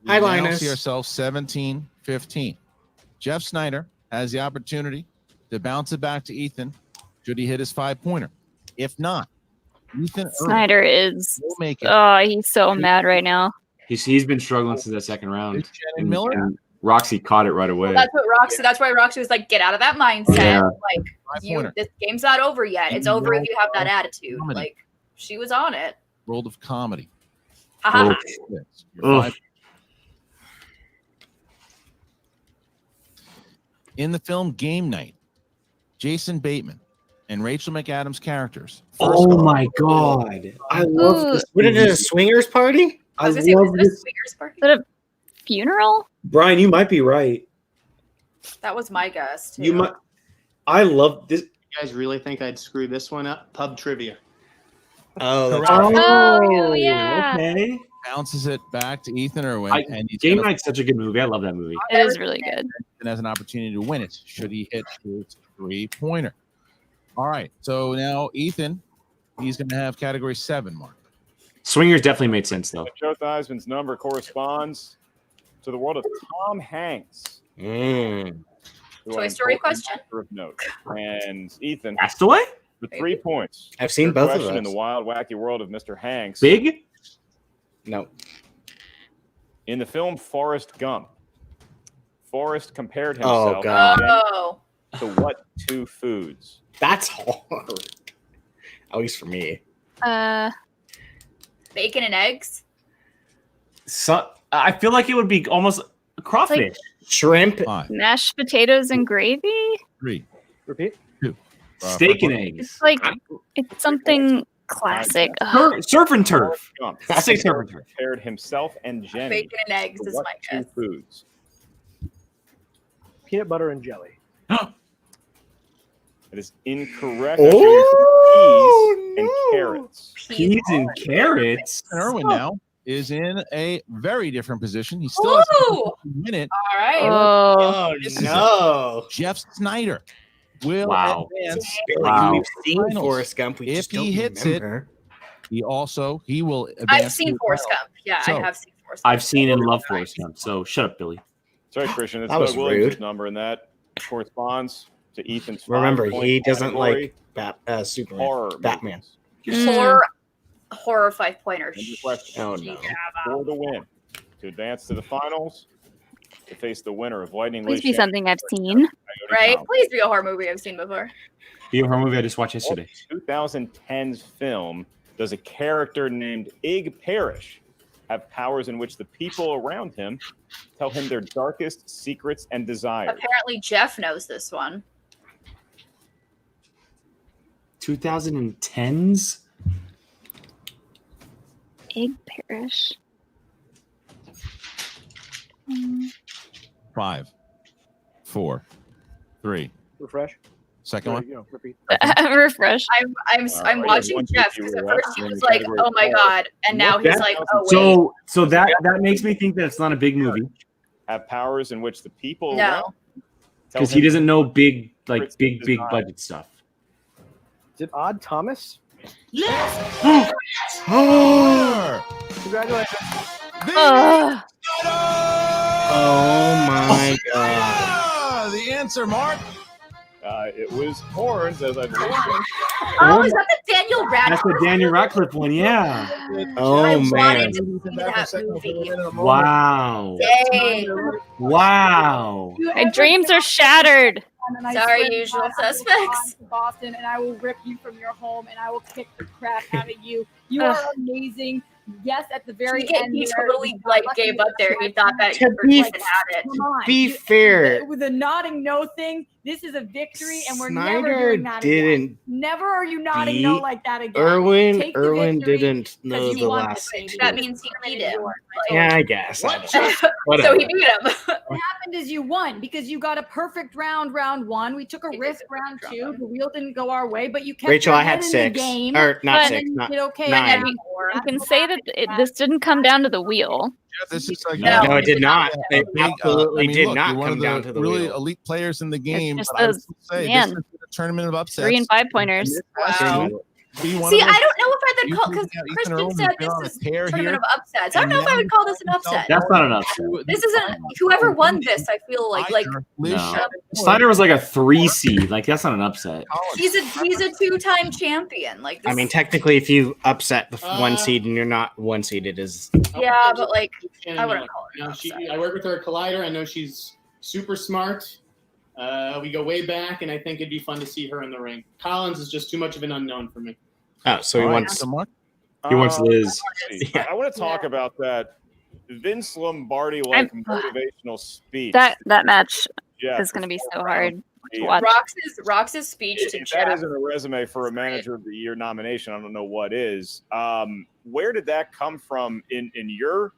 Hi, we now Linus. see ourselves 17-15. Jeff Sneider has the opportunity to bounce it back to Ethan should he hit his 5-pointer. If not, Ethan Erwin Snyder is. will make it. Oh, he's so mad right now. He's been struggling since that second round. Shannon Miller? And Roxy caught it right away. Well, that's what Roxy. That's why Roxy was like, "Get out of that mindset. Yeah. Like, Five-pointer. this game's not over yet. It's over if you have that attitude." Comedy. Like, she was on it. World of Comedy. Haha. Oh. Your 5. In the film Game Night, Jason Bateman and Rachel McAdams' characters. Oh my god! I love this. What, it movie. is a swingers party? I was I gonna say, love was it a this. swingers party? Is that a funeral? Brian, you might be right. That was my guess too. You might. I love this. You guys really think I'd screw this one up? Pub trivia. Oh, that's Correct. right. Oh, yeah. Okay. Bounces it back to Ethan Erwin, and he's Game gonna Night's such a good movie. I love that movie. It is really good. and has an opportunity to win it should he hit his 3-pointer. All right, so now Ethan, he's going to have category 7 mark. Swingers definitely made sense though. Joe Theismann's number corresponds to the world of Tom Hanks. Mm. who Toy are Story important question? actor of note. And Ethan, Castaway? the 3 points. I've seen Your both of question those. in the wild, wacky world of Mr. Hanks. Big? No. In the film Forrest Gump, Forrest compared Oh, himself God. Oh, to what 2 foods? That's hard. At least for me. bacon and eggs. So, I feel like it would be almost crawfish. Shrimp. 5, Mashed potatoes and gravy? 3, Repeat. 2. Steak and eggs. It's like, it's something classic. Ugh. Surf and turf. Forrest Gump I'll say surf and turf. compared himself and Jenny Bacon and eggs to is what my 2 guess. foods? Peanut butter and jelly. It is incorrect. Oh, Peas and carrots. Peas and carrots. Erwin now is in a very different position. He still has Ooh! a minute. All right. Oh, Oh, This is no. Jeff Sneider will Wow. advance. Wow. We've seen Finals. Forrest Gump. We If just he don't hits remember. He will advance. I've to seen the Forrest final. Gump. Yeah, So, I have seen Forrest Gump. I've seen and love Forrest Gump. So shut up, Billy. Sorry, Christian. That's That was Doug Williams' rude. number, and that corresponds to Ethan's. Remember, 5-point he doesn't category, like Superman. horror Batman. movies. Horror 5-pointer. And your question Oh, no. for the win to advance to the finals to face the winner of Lightning please Lake be something I've seen. Right? Please be a horror movie I've seen before. The horror movie I just watched yesterday. 2010's film does a character named Ig Parrish have powers in which the people around him tell him their darkest secrets and desires? Apparently, Jeff knows this one. 2010s? Egg Parish. 5, 4, 3. Refresh. Second one. You know, repeat. Refresh. I'm watching one Jeff you because at were first he in was the like, category "Oh my four. god," and now he's like, "Oh wait." So that makes me think that it's not a big movie Have powers in which the people around No. tell because he him doesn't know big secrets and big desires. budget stuff. Is it Odd Thomas? Oh! Congratulations. Ugh. Sneider! Oh my god. Ah, the answer, Mark. It was horns, as I believe. Oh, is that the Daniel Radcliffe? That's the Daniel Radcliffe one, yeah. Oh I man. wanted to see that movie. Wow. Dang. Wow. My dreams are shattered. And I Sorry, swear to usual God, I will suspects. go on to Boston, and I will rip you from your home, and I will kick the crap out of you. You are amazing. Yes, at the very end, He there, totally you got lucky gave with up there. He the thought that To he be had it. Come on. Be fair. With the nodding no thing, this is a victory, and we're never Snyder doing that again. didn't Never are you nodding no beat like that again. Erwin. Take the Erwin victory, didn't know 'cause you the won last this, baby. That two. means he beat him. Yeah, I guess. What? So Whatever. he beat him. What happened is you won because you got a perfect round one. We took a risk round two. The wheel didn't go our way, but you kept Rachel, your I had head in 6. the game. Or not But- 6, And not you did okay. 9. You can say that this didn't come down to the wheel. Jeff, this is like No, No, it did not. a It big, absolutely I mean, did look, not you're one come of down to the really wheel. elite players in the game. just But I would those- say man. this is a tournament of upsets. 3 and 5 pointers. And this has Wow. to be one See, of I those- don't know if I'd you call think because that Ethan Christian Erwin said has been on this a is tear tournament here, of upsets. I don't and know if now I would he's call this an himself upset. That's not an upset. to This the isn't finals. whoever won Winning this. I feel like Snyder, Liz No. Shattuck, Snyder was like a 3 seed. Like that's not an upset. he's a 2-time champion. Like this, I mean, technically, if you upset the one seed and you're not one seed, it is. yeah, but like Shannon I wouldn't Miller. call it. You know, an she, upset. I work with her at Collider. I know she's super smart. We go way back, and I think it'd be fun to see her in the ring. Collins is just too much of an unknown for me. Oh, so he All right, wants. so Mark, He wants Liz. Yeah. I want to talk about that Vince Lombardi like I'm- motivational speech. That match Jeff, is going to be before so round hard three. to watch. Rox's speech to If that Jeff. isn't a resume for a manager of the year nomination, I don't know what is. Where did that come from in your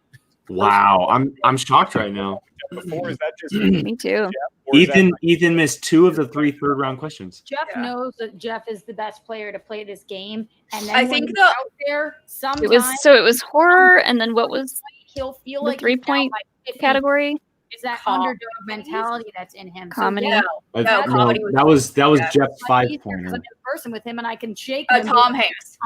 Wow. I'm shocked right now. before? Is that just Me too. or is that Ethan missed 2 of the 3 third-round questions. Jeff Yeah. knows that Jeff is the best player to play this game, and then I when think he's the- out there, sometimes It was horror, and then what was he'll feel the like 3-point category? Is that Com- underdog mentality that's in him? Comedy. So, yeah, No, No, comedy was that was yeah. Jeff's it's much easier 5-pointer. because I'm in person with him, and I can shake him. Tom Hanks.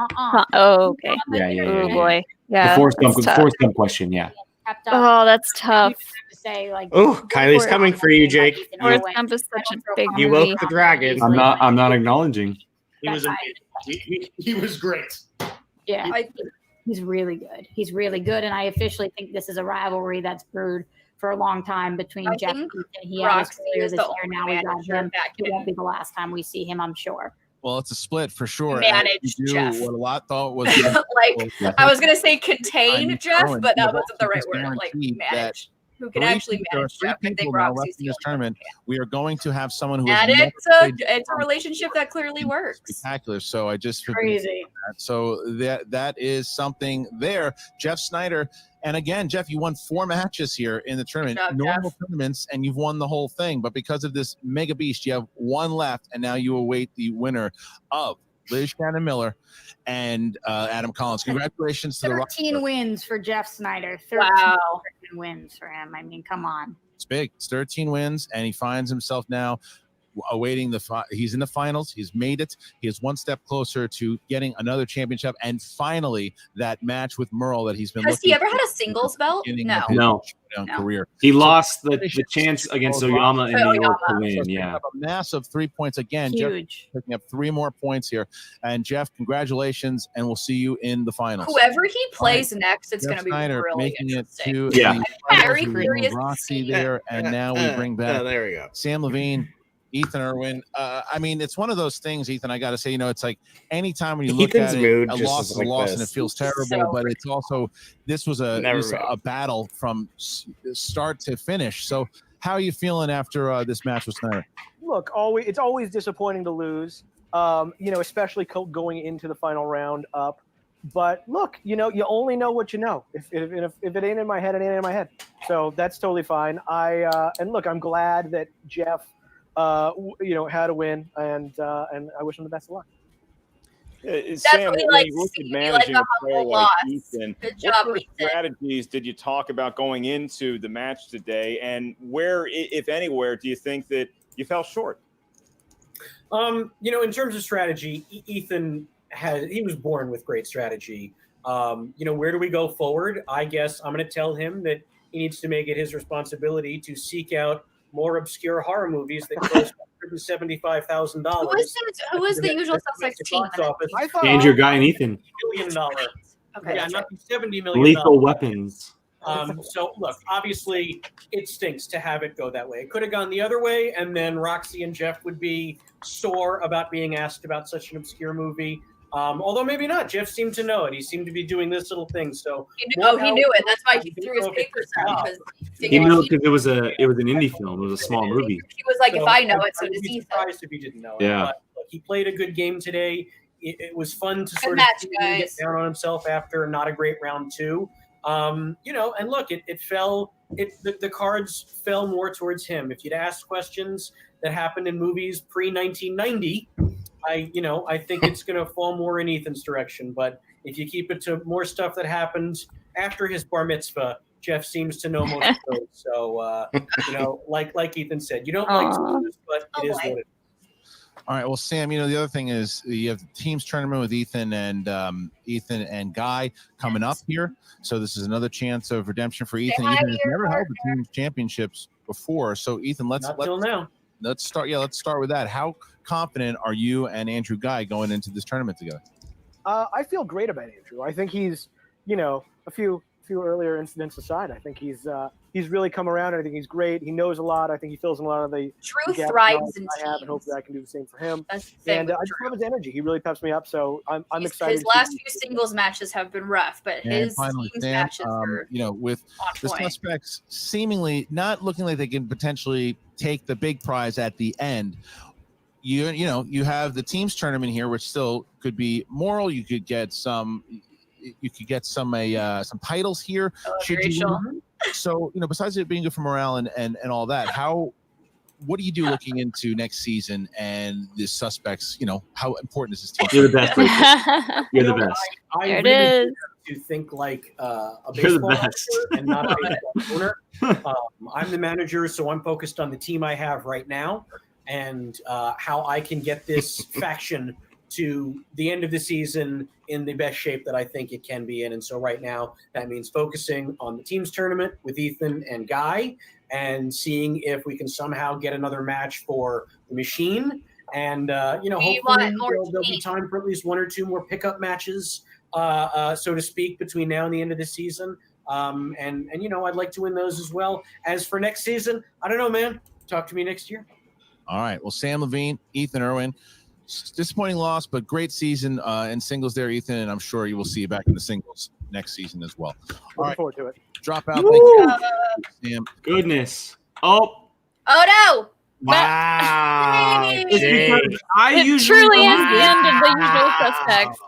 Oh, okay. Yeah. Oh boy. Yeah. The Forrest that's tough. Gump question. Yeah. Kept up. Oh, that's tough. You have to say, like, Oh, Kylie's coming for you, Jake. Forrest Gump is such a big You movie. woke the dragon. I'm not acknowledging. He was he was great. Yeah, I- he's really good. He's really good, and I officially think this is a rivalry that's brewed for a long time between I Jeff think and Ethan. He had his Roxy earlier is this the year. only Now we got manager him. that It won't can be the last time we see him, I'm sure. well, it's a split for sure. Manage And you do Jeff. what a lot thought was like I was gonna say contain I'm Jeff, throwing but that the wasn't the right ball word. Like guaranteed that manage. Who can there actually are manage 3 Jeff? I people think now Roxy's left in the this only tournament. We are going to have someone who and has never played it's a relationship that clearly works. spectacular. So I just Crazy. So that is something there. Jeff Sneider, and again, Jeff, you won 4 matches here in the tournament, Good job, normal Jeff. tournaments, and you've won the whole thing. But because of this mega beast, you have 1 left, and now you await the winner of Liz Shannon Miller and Adam Collins. Congratulations to the 13 wins for Jeff Snyder. 13 Wow. wins for him. I mean, come on. It's big. It's 13 wins, and he finds himself now awaiting he's in the finals. He's made it. He is 1 step closer to getting another championship, and finally that match with Merle that he's been. Has he looking ever had for a singles belt? beginning No. of his No. showdown career. He lost the chance against Oyama in Oh, New York to Oyama. win. So Yeah. picked up a massive 3 points again. Jeff Huge. picking up 3 more points here, and Jeff, congratulations, and we'll see you in the finals. Whoever he plays next, it's Jeff gonna be Snyder really making it interesting. to Yeah. the Very finals. We curious remove to Roxy see. there, and now we bring back there we go. Sam Levine, Ethan Erwin. I mean, it's one of those things, Ethan. I got to say, it's like anytime when you look Ethan's at mood it, a just loss is is a like loss, this. and it feels terrible. So but it's also this was a Never really. battle from start to finish. So, how are you feeling after this match with Sneider? Look, it's always disappointing to lose. Especially going into the final round up. But look, you only know what you know. If it ain't in my head, it ain't in my head. So that's totally fine. And look, I'm glad that Jeff, had a win, and I wish him the best of luck. Sam, what we when like you look to at see. We managing like a a player humble like loss. Ethan, Good what job, sort of Ethan. strategies did you talk about going into the match today, and where, if anywhere, do you think that you fell short? In terms of strategy, Ethan he was born with great strategy. Where do we go forward? I guess I'm going to tell him that he needs to make it his responsibility to seek out more obscure horror movies that gross $175,000. Who is the usual suspects team? I thought Andrew, Guy, and Ethan. $1 million. Okay, Yeah, that's not right. $70 million. Lethal Weapons. So look, obviously it stinks to have it go that way. It could have gone the other way, and then Roxy and Jeff would be sore about being asked about such an obscure movie. Although maybe not. Jeff seemed to know it. He seemed to be doing this little thing. So He knew it. That's why he threw his papers out. He knew because it was an indie film. It was a small movie. He was like, if I know it, so I would does be Ethan. surprised if he didn't know it. Yeah. But look, he played a good game today. It was fun to sort match, of get guys. down on himself after not a great round 2. And look, the cards fell more towards him. If you'd asked questions that happened in movies pre-1990, I think it's going to fall more in Ethan's direction. But if you keep it to more stuff that happened after his bar mitzvah, Jeff seems to know most of those. So, like Ethan said, you don't like to lose, but it is what it is. All right. Well, Sam, the other thing is you have the teams tournament with Ethan and Guy coming up here. So this is another chance of redemption for Ethan. Ethan has never held the teams championships before. So Ethan, let's start. Yeah, let's start with that. How confident are you and Andrew Guy going into this tournament together? I feel great about Andrew. I think he's, a few earlier incidents aside, I think he's really come around. I think he's great. He knows a lot. I think he fills in a lot of the Truth gaps thrives in I have, and hopefully I can do the same for him. That's the thing And with I just love his energy. He really peps me up. So I'm excited. His last few singles matches have been rough, but his finally, teams Sam, matches are with the point. suspects seemingly not looking like they can potentially take the big prize at the end. You have the teams tournament here, which still could be moral. You could get some titles here. So besides it being good for morale and all that, what do you do looking into next season and the suspects? How important is this team? You're the best. You're the best. I There it really is. to think like a You're the baseball best. manager and not a baseball owner. I'm the manager, so I'm focused on the team I have right now and how I can get this faction to the end of the season in the best shape that I think it can be in. And so right now that means focusing on the teams tournament with Ethan and Guy and seeing if we can somehow get another match for the machine. And, hopefully there'll be time for at least 1 or 2 more pickup matches, so to speak, between now and the end of the season. I'd like to win those as well. As for next season, I don't know, man. Talk to me next year. All right. Well, Sam Levine, Ethan Erwin, disappointing loss, but great season in singles there, Ethan, and I'm sure you will see you back in the singles next season as well. Looking forward to it. Drop out. Thank you, Sam. Goodness. Oh no. Wow. It's because I It usually truly is remove the it. end of the usual suspects.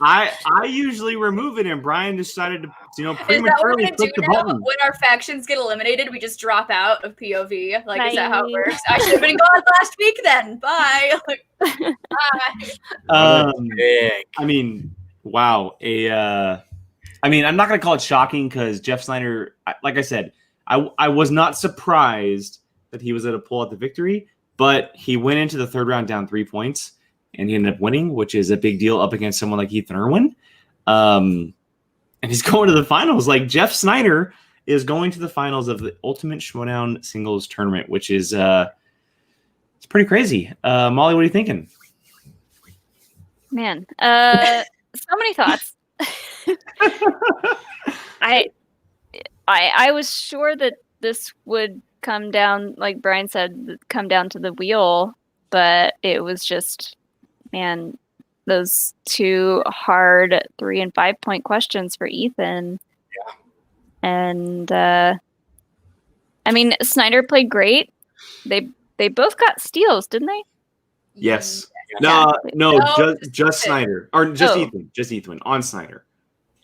I usually remove it, and Brian decided to Is that what we're prematurely gonna do click the now? button. When our factions get eliminated, we just drop out of POV. Like, is that how it Bye. works? I should have been gone last week then. Bye. Bye. Wow. I'm not gonna call it shocking because Jeff Sneider, like I said, I was not surprised that he was able to pull out the victory, but he went into the third round down 3 points, and he ended up winning, which is a big deal up against someone like Ethan Erwin. And he's going to the finals. Like Jeff Sneider is going to the finals of the Ultimate Schmoedown Singles Tournament, which is it's pretty crazy. Molly, what are you thinking? Man, so many thoughts. I was sure that this would come down, like Brian said, come down to the wheel, but it was just, man, those 2 hard 3 and 5 point questions for Ethan. Yeah. And Sneider played great. They both got steals, didn't they? Yes. Yeah. No, No, just Sneider. Or just Oh. Ethan. Just Ethan on Sneider.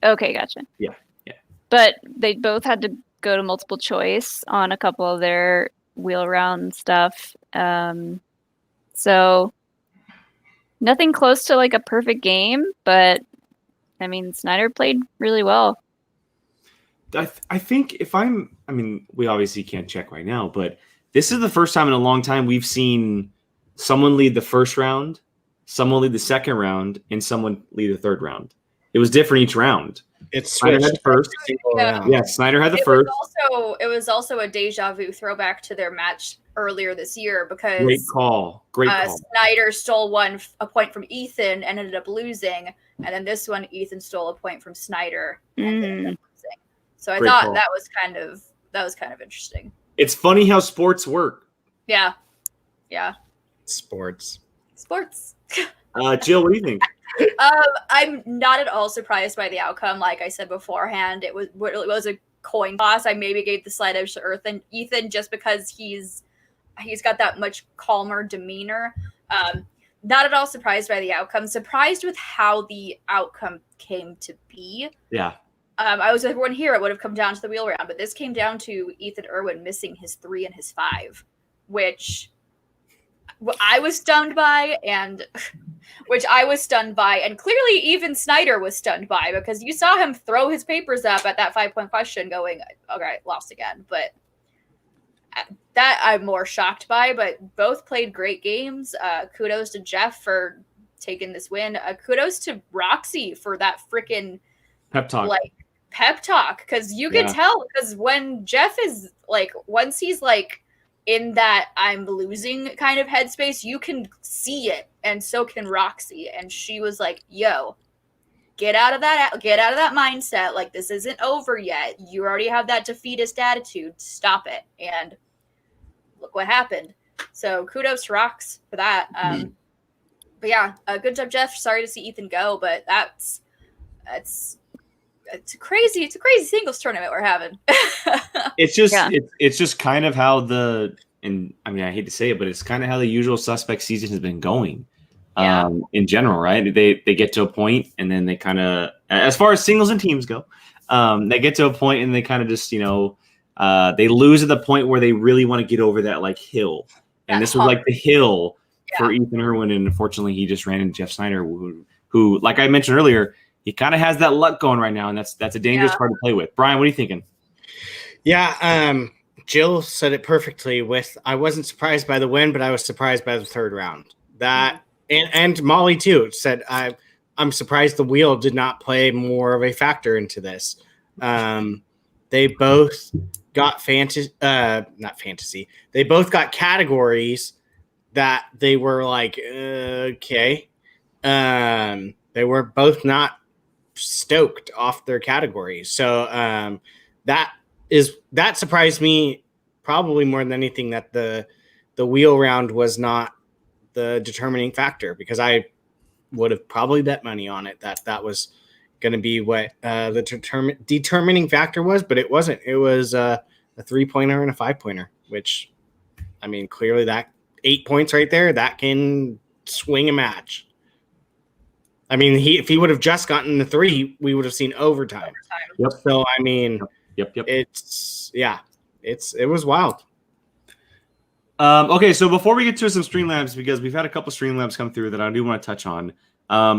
Okay, gotcha. Yeah. But they both had to go to multiple choice on a couple of their wheel round stuff. So nothing close to like a perfect game, but Sneider played really well. I think we obviously can't check right now, but this is the first time in a long time we've seen someone lead the first round, someone lead the second round, and someone lead the third round. it was different each round. It's Sneider had the first. Yeah. Yeah, Sneider had the It first. it was also a deja vu throwback to their match earlier this year because Great call. Great call. Sneider stole a point from Ethan and ended up losing, and then this one Ethan stole a point from Sneider and ended up losing. So I Great thought call. that was kind of interesting. It's funny how sports work. Yeah. Sports. Jill, what do you think? I'm not at all surprised by the outcome. Like I said beforehand, it was a coin toss. I maybe gave the slight edge to Ethan just because he's got that much calmer demeanor. Not at all surprised by the outcome. Surprised with how the outcome came to be. Yeah. I was everyone here. It would have come down to the wheel round, but this came down to Ethan Erwin missing his 3 and his 5, which I was stunned by, and clearly even Sneider was stunned by, because you saw him throw his papers up at that 5-point question going, okay, lost again. But that I'm more shocked by, but both played great games. Kudos to Jeff for taking this win. Kudos to Roxy for that freaking pep talk, because you can tell, because when Jeff is like, once he's like in that I'm losing kind of headspace, you can see it, and so can Roxy. And she was like, yo, get out of that mindset. Like, this isn't over yet. You already have that defeatist attitude. Stop it. And look what happened. So kudos to Rox for that. But yeah, good job, Jeff. Sorry to see Ethan go, but it's a crazy singles tournament we're having. It's just kind of how I hate to say it, but it's kind of how the Usual Suspect season has been going. In general, right? They get to a point, and then they kind of, as far as singles and teams go, they get to a point and they kind of just, they lose at the point where they really want to get over that like hill. And this was like the hill for Ethan Erwin, and unfortunately he just ran into Jeff Sneider, who, like I mentioned earlier, he kind of has that luck going right now, and that's a dangerous card to play with. Brian, what are you thinking? Yeah, Jill said it perfectly. I wasn't surprised by the win, but I was surprised by the third round. That and Molly too said I'm surprised the wheel did not play more of a factor into this. They both got not fantasy. They both got categories that they were like, okay. They were both not stoked off their categories. So that surprised me probably more than anything, that the wheel round was not the determining factor, because I would have probably bet money on it that was going to be what the determining factor was, but it wasn't. It was a 3-pointer and a 5-pointer, which, I mean, clearly that 8 points right there, that can swing a match. I mean, if he would have just gotten the 3, we would have seen overtime. Yep. So, I mean, yep. It was wild. Okay, so before we get to some Streamlabs, because we've had a couple Streamlabs come through that I do want to touch on.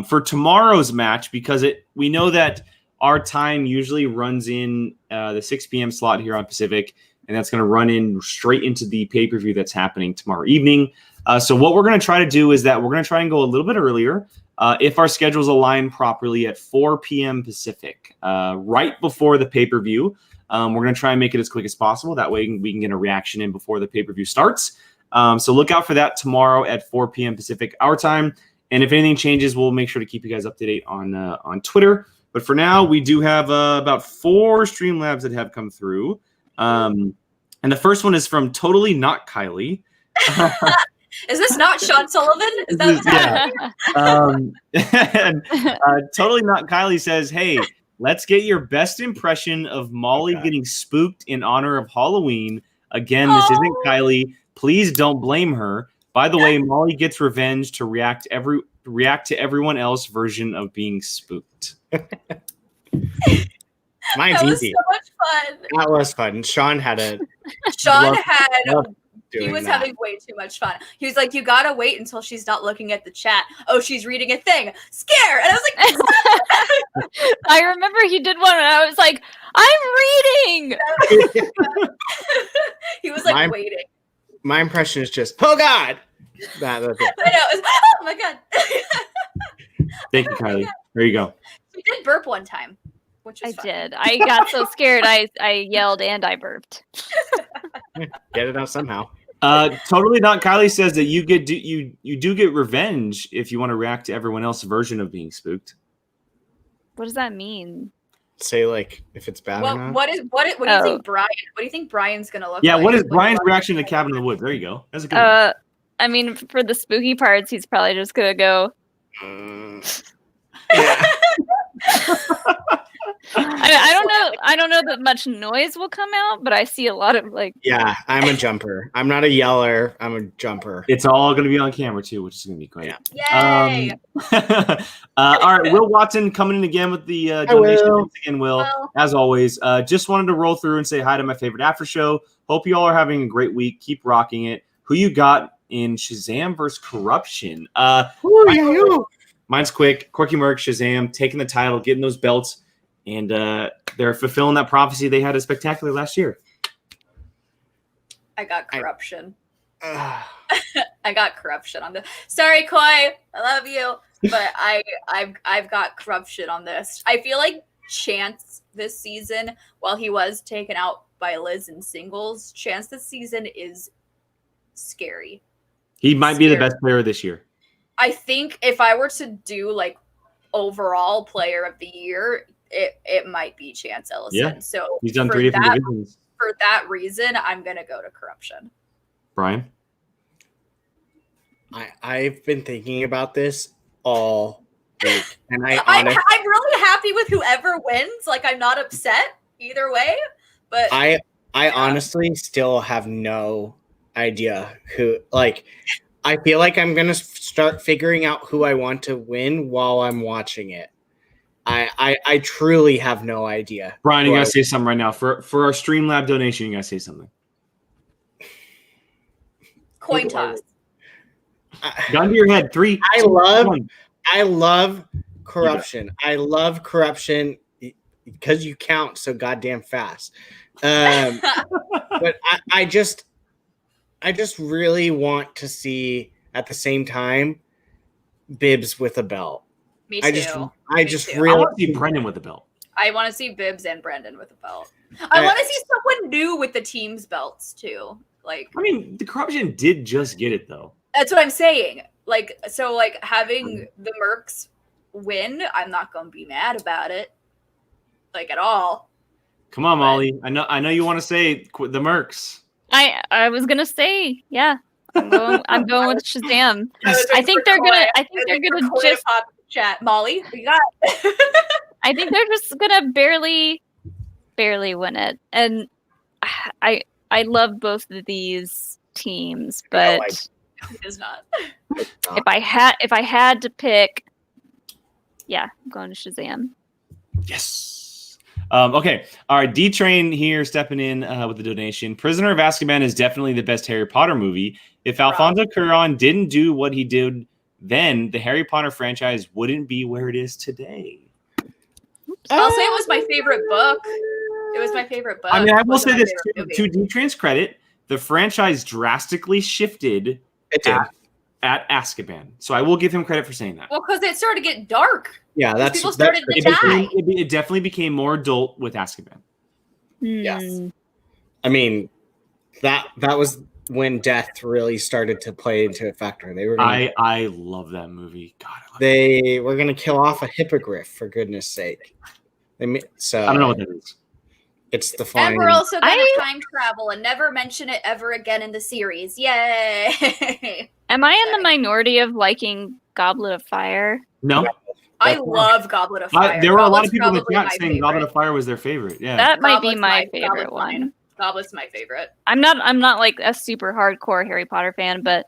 For tomorrow's match, because we know that our time usually runs in the 6 p.m. slot here on Pacific, and that's going to run in straight into the pay-per-view that's happening tomorrow evening. So what we're going to try to do is that we're going to try and go a little bit earlier, if our schedules align properly, at 4 p.m. Pacific, right before the pay-per-view. We're going to try and make it as quick as possible. That way we can get a reaction in before the pay-per-view starts. So look out for that tomorrow at 4 p.m. Pacific, our time. And if anything changes, we'll make sure to keep you guys up to date on Twitter. But for now, we do have about 4 Streamlabs that have come through. And the first one is from Totally Not Kylie. Is this not Sean Sullivan? Is that what's happening? And Totally Not Kylie says, hey, let's get your best impression of Molly getting spooked in honor of Halloween. Again, this isn't Kylie. Please don't blame her. By the way, Molly gets revenge to react to everyone else version of being spooked. Mine's that was easy. so much fun. That was fun. Sean was having way too much fun. He was like, you gotta wait until she's not looking at the chat. Oh, she's reading a thing. Scare. And I was like, I remember he did one and I was like, I'm reading. He was like waiting. My impression is just, oh God. That's it. I know. Oh my God. Thank you, Kylie. There you go. She did burp one time, which is I fun. did. I got so scared. I yelled and I burped. Get it out somehow. Totally not. Kylie says that you do get revenge if you want to react to everyone else's version of being spooked. What does that mean? Say like if it's bad or not. What do you think, Brian? What do you think Brian's gonna look Yeah, like? what is Like, Brian's reaction to Cabin in the Woods? There you go. That's a good one. I mean, for the spooky parts, he's probably just gonna go. Yeah. I don't know that much noise will come out, but I see a lot of like. Yeah, I'm a jumper. I'm not a yeller. I'm a jumper. It's all going to be on camera too, which is going to be great. Yay! All right, Will Watson coming in again with the donation. Thanks again, Will. As always, just wanted to roll through and say hi to my favorite after show. Hope you all are having a great week. Keep rocking it. Who you got in Shazam versus Corruption? Mine's quick. Corky Merc, Shazam, taking the title, getting those belts, and they're fulfilling that prophecy they had a spectacular last year. I got Corruption. I got Corruption on this. Sorry, Koi. I love you, but I've got Corruption on this. I feel like Chance this season, while he was taken out by Liz in singles, Chance this season is scary. He might be the best player this year. I think if I were to do like overall player of the year, it might be Chance Ellison. Yeah. So he's done 3 different divisions. For that reason, I'm gonna go to Corruption. Brian? I've been thinking about this all week. And I'm really happy with whoever wins. Like I'm not upset either way. But I honestly still have no idea who I feel like I'm gonna start figuring out who I want to win while I'm watching it. I truly have no idea. Brian, you gotta say something right now. For our Streamlab donation, you gotta say something. Coin toss. Gun to your head. 3, I 2, love 1. I love Corruption. I love Corruption because you count so goddamn fast. But I just really want to see at the same time Bibbs with a belt. Me too. I just I really want to see Brendan with the belt. I want to see Bibbs and Brendan with a belt. I want to see someone new with the team's belts too. Like, I mean, the Corruption did just get it though. That's what I'm saying. Like, so like having the Mercs win, I'm not gonna be mad about it, like at all. Come on, Molly. I know you want to say the Mercs. I was gonna say, yeah. I'm going with Shazam. I think they're gonna just pop chat. Molly, we got. I think they're just gonna barely win it, and I love both of these teams, but it is not. If I had to pick, yeah, I'm going to Shazam. Yes. Okay. All right. D Train here stepping in with the donation. Prisoner of Azkaban is definitely the best Harry Potter movie. If Alfonso Cuarón didn't do what he did then, the Harry Potter franchise wouldn't be where it is today. I'll say it was my favorite book. It was my favorite book. I mean, I will say this to D Train's credit, the franchise drastically shifted at Azkaban. So I will give him credit for saying that. Well, because it started to get dark. Yeah, people started to die. It definitely became more adult with Azkaban. Yes. I mean, that was when death really started to play into a factor. They were I love that movie. God, they were going to kill off a hippogriff, for goodness sake. So I don't know what that is. It's the final. And we're also going to time travel and never mention it ever again in the series. Yay! Am I in the minority of liking Goblet of Fire? No. I love Goblet of Fire. There were a lot of people in the Goblet's chat probably saying Goblet of Fire was their favorite. Yeah, that might be my favorite one. Goblet's my favorite. I'm not like a super hardcore Harry Potter fan, but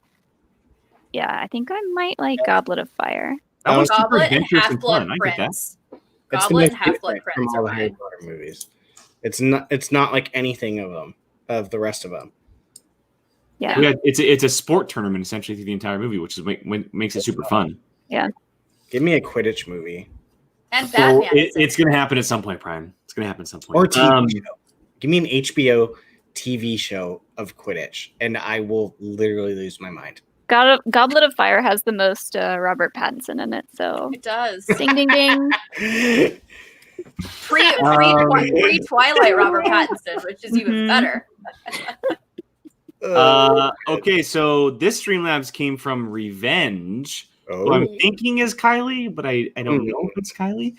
yeah, I think I might like Goblet of Fire. That was super Goblet and adventurous and Half-Blood fun. I get that. Prince. It's Goblet and the most Half-Blood different Prince from are all the Harry mine. Potter movies. It's not like anything of the rest of them. Yeah, it's a sport tournament essentially through the entire movie, which is makes it super fun. Yeah, give me a Quidditch movie. And Batman. It's going to happen at some point, Brian. It's going to happen at some point. Or TV show. Give me an HBO TV show of Quidditch, and I will literally lose my mind. Goblet of Fire has the most Robert Pattinson in it, so It does. ding ding ding. Pre-Twilight Robert Pattinson, which is even better. Okay, so this Streamlabs came from Revenge, who I'm thinking is Kylie, but I don't know if it's Kylie.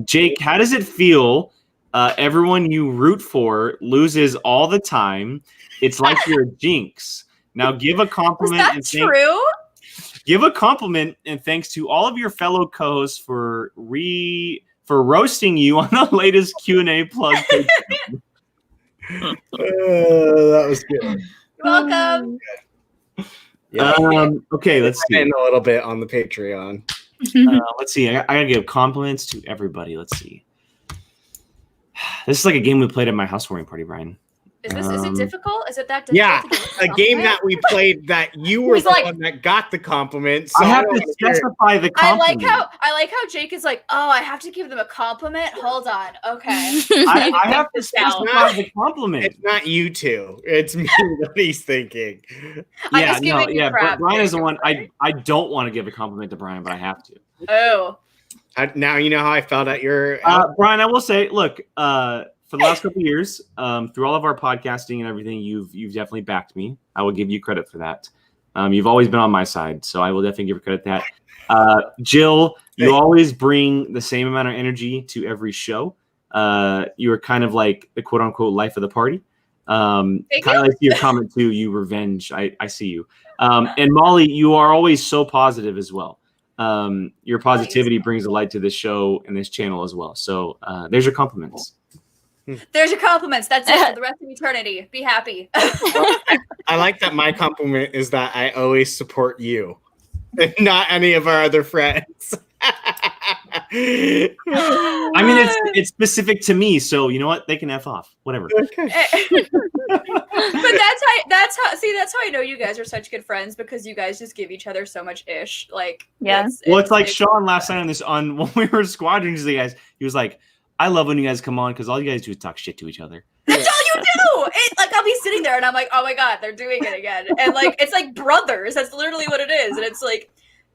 Jake, how does it feel? Everyone you root for loses all the time. It's like you're a jinx. Now give a compliment. Is that true? Give a compliment and thanks to all of your fellow co-hosts for roasting you on the latest Q&A plug. That was good. You're welcome. Okay, let's see. And a little bit on the Patreon. Let's see. I gotta give compliments to everybody. Let's see. This is like a game we played at my housewarming party, Brian. Is it difficult? Is it that difficult? Yeah, a game that we played that you were the one that got the compliment. So I have to specify the compliment. I like how Jake is like, oh, I have to give them a compliment. Hold on, okay. I have to specify the compliment. It's not you two. It's me that he's thinking. Brian is the one. I don't want to give a compliment to Brian, but I have to. Oh. Now you know how I felt at your. Brian, I will say, look. For the last couple of years, through all of our podcasting and everything, you've definitely backed me. I will give you credit for that. You've always been on my side, so I will definitely give you credit for that. Jill, you always bring the same amount of energy to every show. You are kind of like the quote unquote life of the party. Kind of like your comment too. You Revenge. I see you. And Molly, you are always so positive as well. Your positivity brings a light to this show and this channel as well. So there's your compliments. There's your compliments. That's it for the rest of eternity. Be happy. I like that my compliment is that I always support you, and not any of our other friends. I mean, it's specific to me, so you know what? They can F off. Whatever. Okay. But that's how I know you guys are such good friends, because you guys just give each other so much ish. Like, yeah. It's like Sean last night on when we were squadrons, the guys, he was like, I love when you guys come on because all you guys do is talk shit to each other. That's all you do. I'll be sitting there and I'm like, oh my god, they're doing it again. And like, it's like brothers. That's literally what it is. And it's like,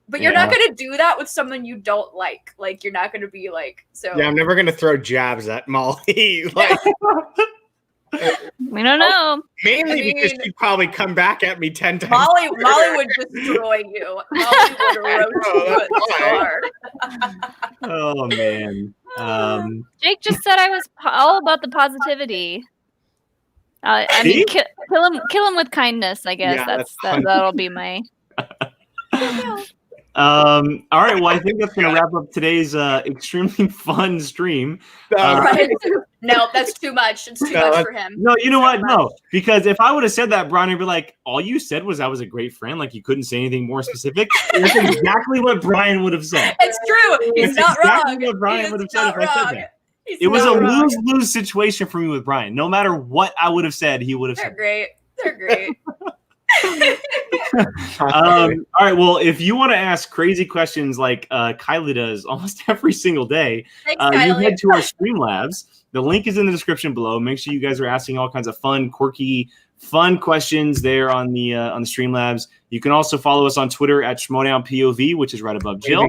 but you're not gonna do that with someone you don't like. Like, you're not gonna be like, so. Yeah, I'm never gonna throw jabs at Molly. Like, we don't know. Mainly because she'd probably come back at me 10 times. Molly would destroy you. Molly would roast you so hard. Oh man. Jake just said I was all about the positivity. I mean, kill him with kindness. I guess that'll be my. All right. Well, I think that's going to wrap up today's extremely fun stream. No, that's too much. It's too much for him. No, you know what? No, because if I would have said that, Brian would be like, all you said was I was a great friend. Like, you couldn't say anything more specific. That's exactly what Brian would have said. It's true. He's not exactly wrong. What Brian would have said if I said that. It was a lose-lose situation for me with Brian. No matter what I would have said, he would have said. They're great. All right. Well, if you want to ask crazy questions like Kylie does almost every single day, Thanks, you head to our Streamlabs. The link is in the description below. Make sure you guys are asking all kinds of fun, quirky, fun questions there on the Streamlabs. You can also follow us on Twitter at SchmodownPOV, which is right above Jill.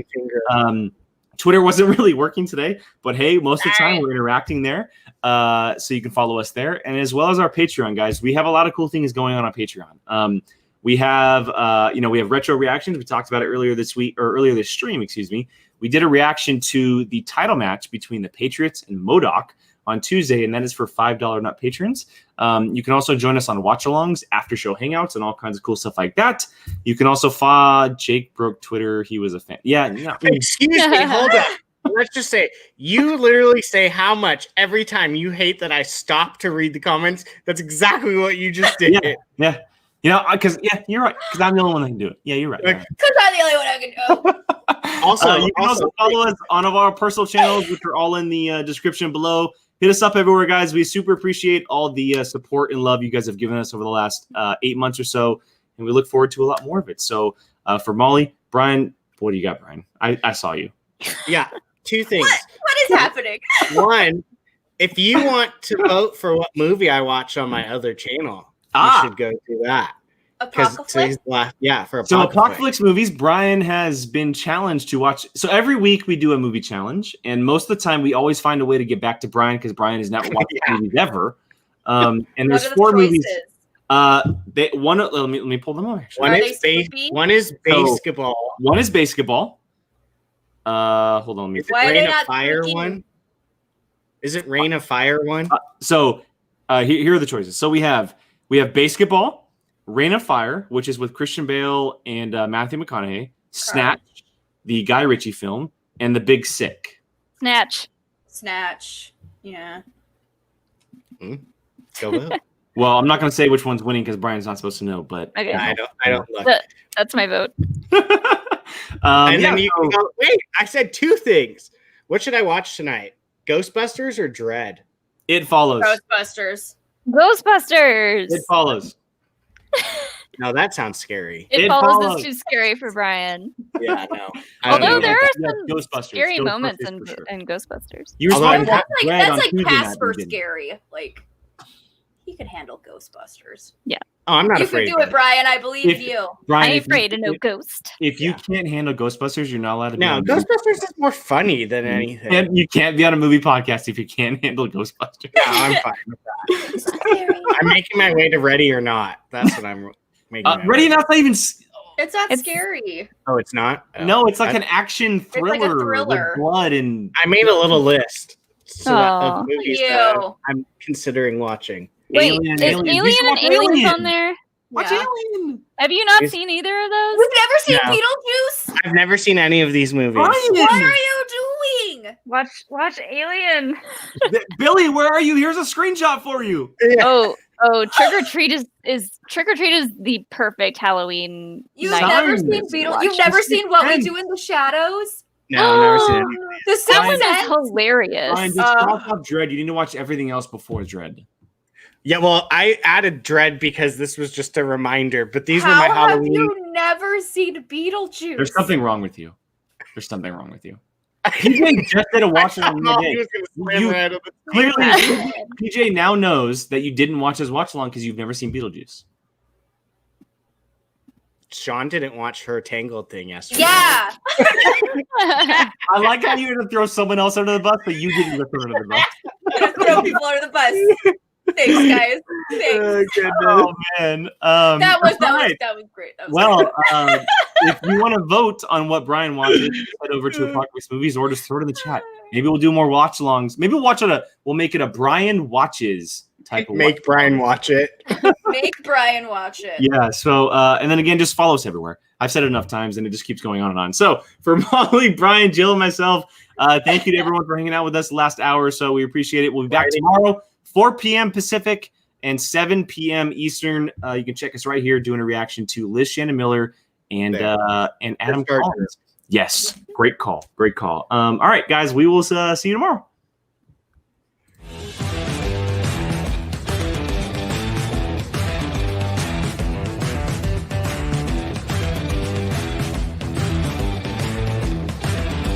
Twitter wasn't really working today, but hey, most of the time we're interacting there. So you can follow us there, and as well as our Patreon, guys. We have a lot of cool things going on Patreon. We have we have retro reactions. We talked about it earlier this stream, excuse me. We did a reaction to the title match between the Patriots and MODOK on Tuesday, and that is for $5 nut patrons. You can also join us on watch-alongs, after-show hangouts, and all kinds of cool stuff like that. You can also follow Jake broke Twitter. He was a fan. Yeah. No. Excuse me. Hold on. Let's just say you literally say how much every time you hate that I stop to read the comments. That's exactly what you just did. Yeah. You know, because you're right. Because I'm the only one that can do it. Yeah, you're right. Because I'm the only one who can do it. You can also follow us on all of our personal channels, which are all in the description below. Hit us up everywhere, guys. We super appreciate all the support and love you guys have given us over the last 8 months or so, and we look forward to a lot more of it. So for Molly, Brian, what do you got, Brian? I saw you. Yeah, two things. What is happening? One, if you want to vote for what movie I watch on my other channel, you should go do that. Apocalypse? For So Apocalypse. Apocalypse movies, Brian has been challenged to watch. So every week we do a movie challenge, and most of the time we always find a way to get back to Brian because Brian has never watched movies ever. And there's What are the 4 movies. choices? Let me pull them up. Actually. One is basketball. One is basketball. Hold on. Let me. Is it Why are they Rain of not Fire thinking- one? Is it Rain of Fire one? Here are the choices. So we have basketball, Rain of Fire, which is with Christian Bale and Matthew McConaughey, Snatch, the Guy Ritchie film, and The Big Sick. Snatch. Yeah. Go Bill. Well, I'm not going to say which one's winning because Brian's not supposed to know, but Okay. I don't look. That's my vote. And then you can go, wait, I said 2 things. What should I watch tonight? Ghostbusters or Dread? It follows. Ghostbusters. It follows. No, that sounds scary. It follows is too scary for Brian. Yeah, no. Although there are Yeah, some Ghostbusters. scary Ghostbusters moments for sure. in Ghostbusters. You were Although supposed to watch That's Dread on like Tuesday night, Casper you didn't. scary. Like he could handle Ghostbusters. Yeah. Oh, I'm not You afraid. can do it, Brian. I believe If- in you. Brian, I ain't if you- afraid of no ghost. If you can't handle Ghostbusters, you're not allowed to be No, on a movie. Ghostbusters is more funny than anything. And you can't be on a movie podcast if you can't handle Ghostbusters. Yeah, I'm fine with that. I'm making my way to Ready or Not. That's what I'm making. my Ready way. or Not's not even. It's not scary. Oh, it's not. Oh, No, it's like an action like a thriller, thriller. with blood and. I made a little list Aw. of movies Ew. that I'm considering watching. Wait, Alien, is Alien. You Alien should and watch Aliens Alien. on there? Watch Yeah. Alien. Have you not Is- seen either of those? We've never seen No. Beetlejuice. I've never seen any of these movies. What are you doing? Watch Alien. Billy, where are you? Here's a screenshot for you. Oh, Trick or Treat is Trick or Treat is the perfect Halloween. You've night never Nice. seen to Beetle. watch. You've never It's seen What We friend. Do in the Shadows. No, I've never seen any of these. The Sixth That one is Sense. hilarious. Brian, just cross off Dread. You need to watch everything else before Dread. Yeah, well, I added Dread because this was just a reminder, but these were How my have Halloween. you never seen Beetlejuice? There's something wrong with you. There's something wrong with you. PJ just did a watch along the Oh, other he day. was gonna slam You- right on the- Clearly, PJ now knows that you didn't watch his watch along because you've never seen Beetlejuice. Sean didn't watch her Tangled thing yesterday. Yeah. I like how you're going to throw someone else under the bus, but you didn't get thrown under the bus. Throw people under the bus. Thanks, guys. Thanks. Oh, man. That was right. great. That was Well, great. if you want to vote on what Brian watches, head over to Apocalypse Movies or just throw it in the chat. Maybe we'll do more watch alongs. Maybe we'll make it a Brian watches type of Make Brian watch it. Make Brian watch it. Yeah. So, and then again, just follow us everywhere. I've said it enough times, and it just keeps going on and on. So, for Molly, Brian, Jill, and myself, thank you to everyone for hanging out with us the last hour or so. We appreciate it. We'll be back tomorrow, 4 p.m. Pacific and 7 p.m. Eastern. You can check us right here doing a reaction to Liz Shannon Miller and Adam Collins. Yes, great call. All right, guys, we will see you tomorrow.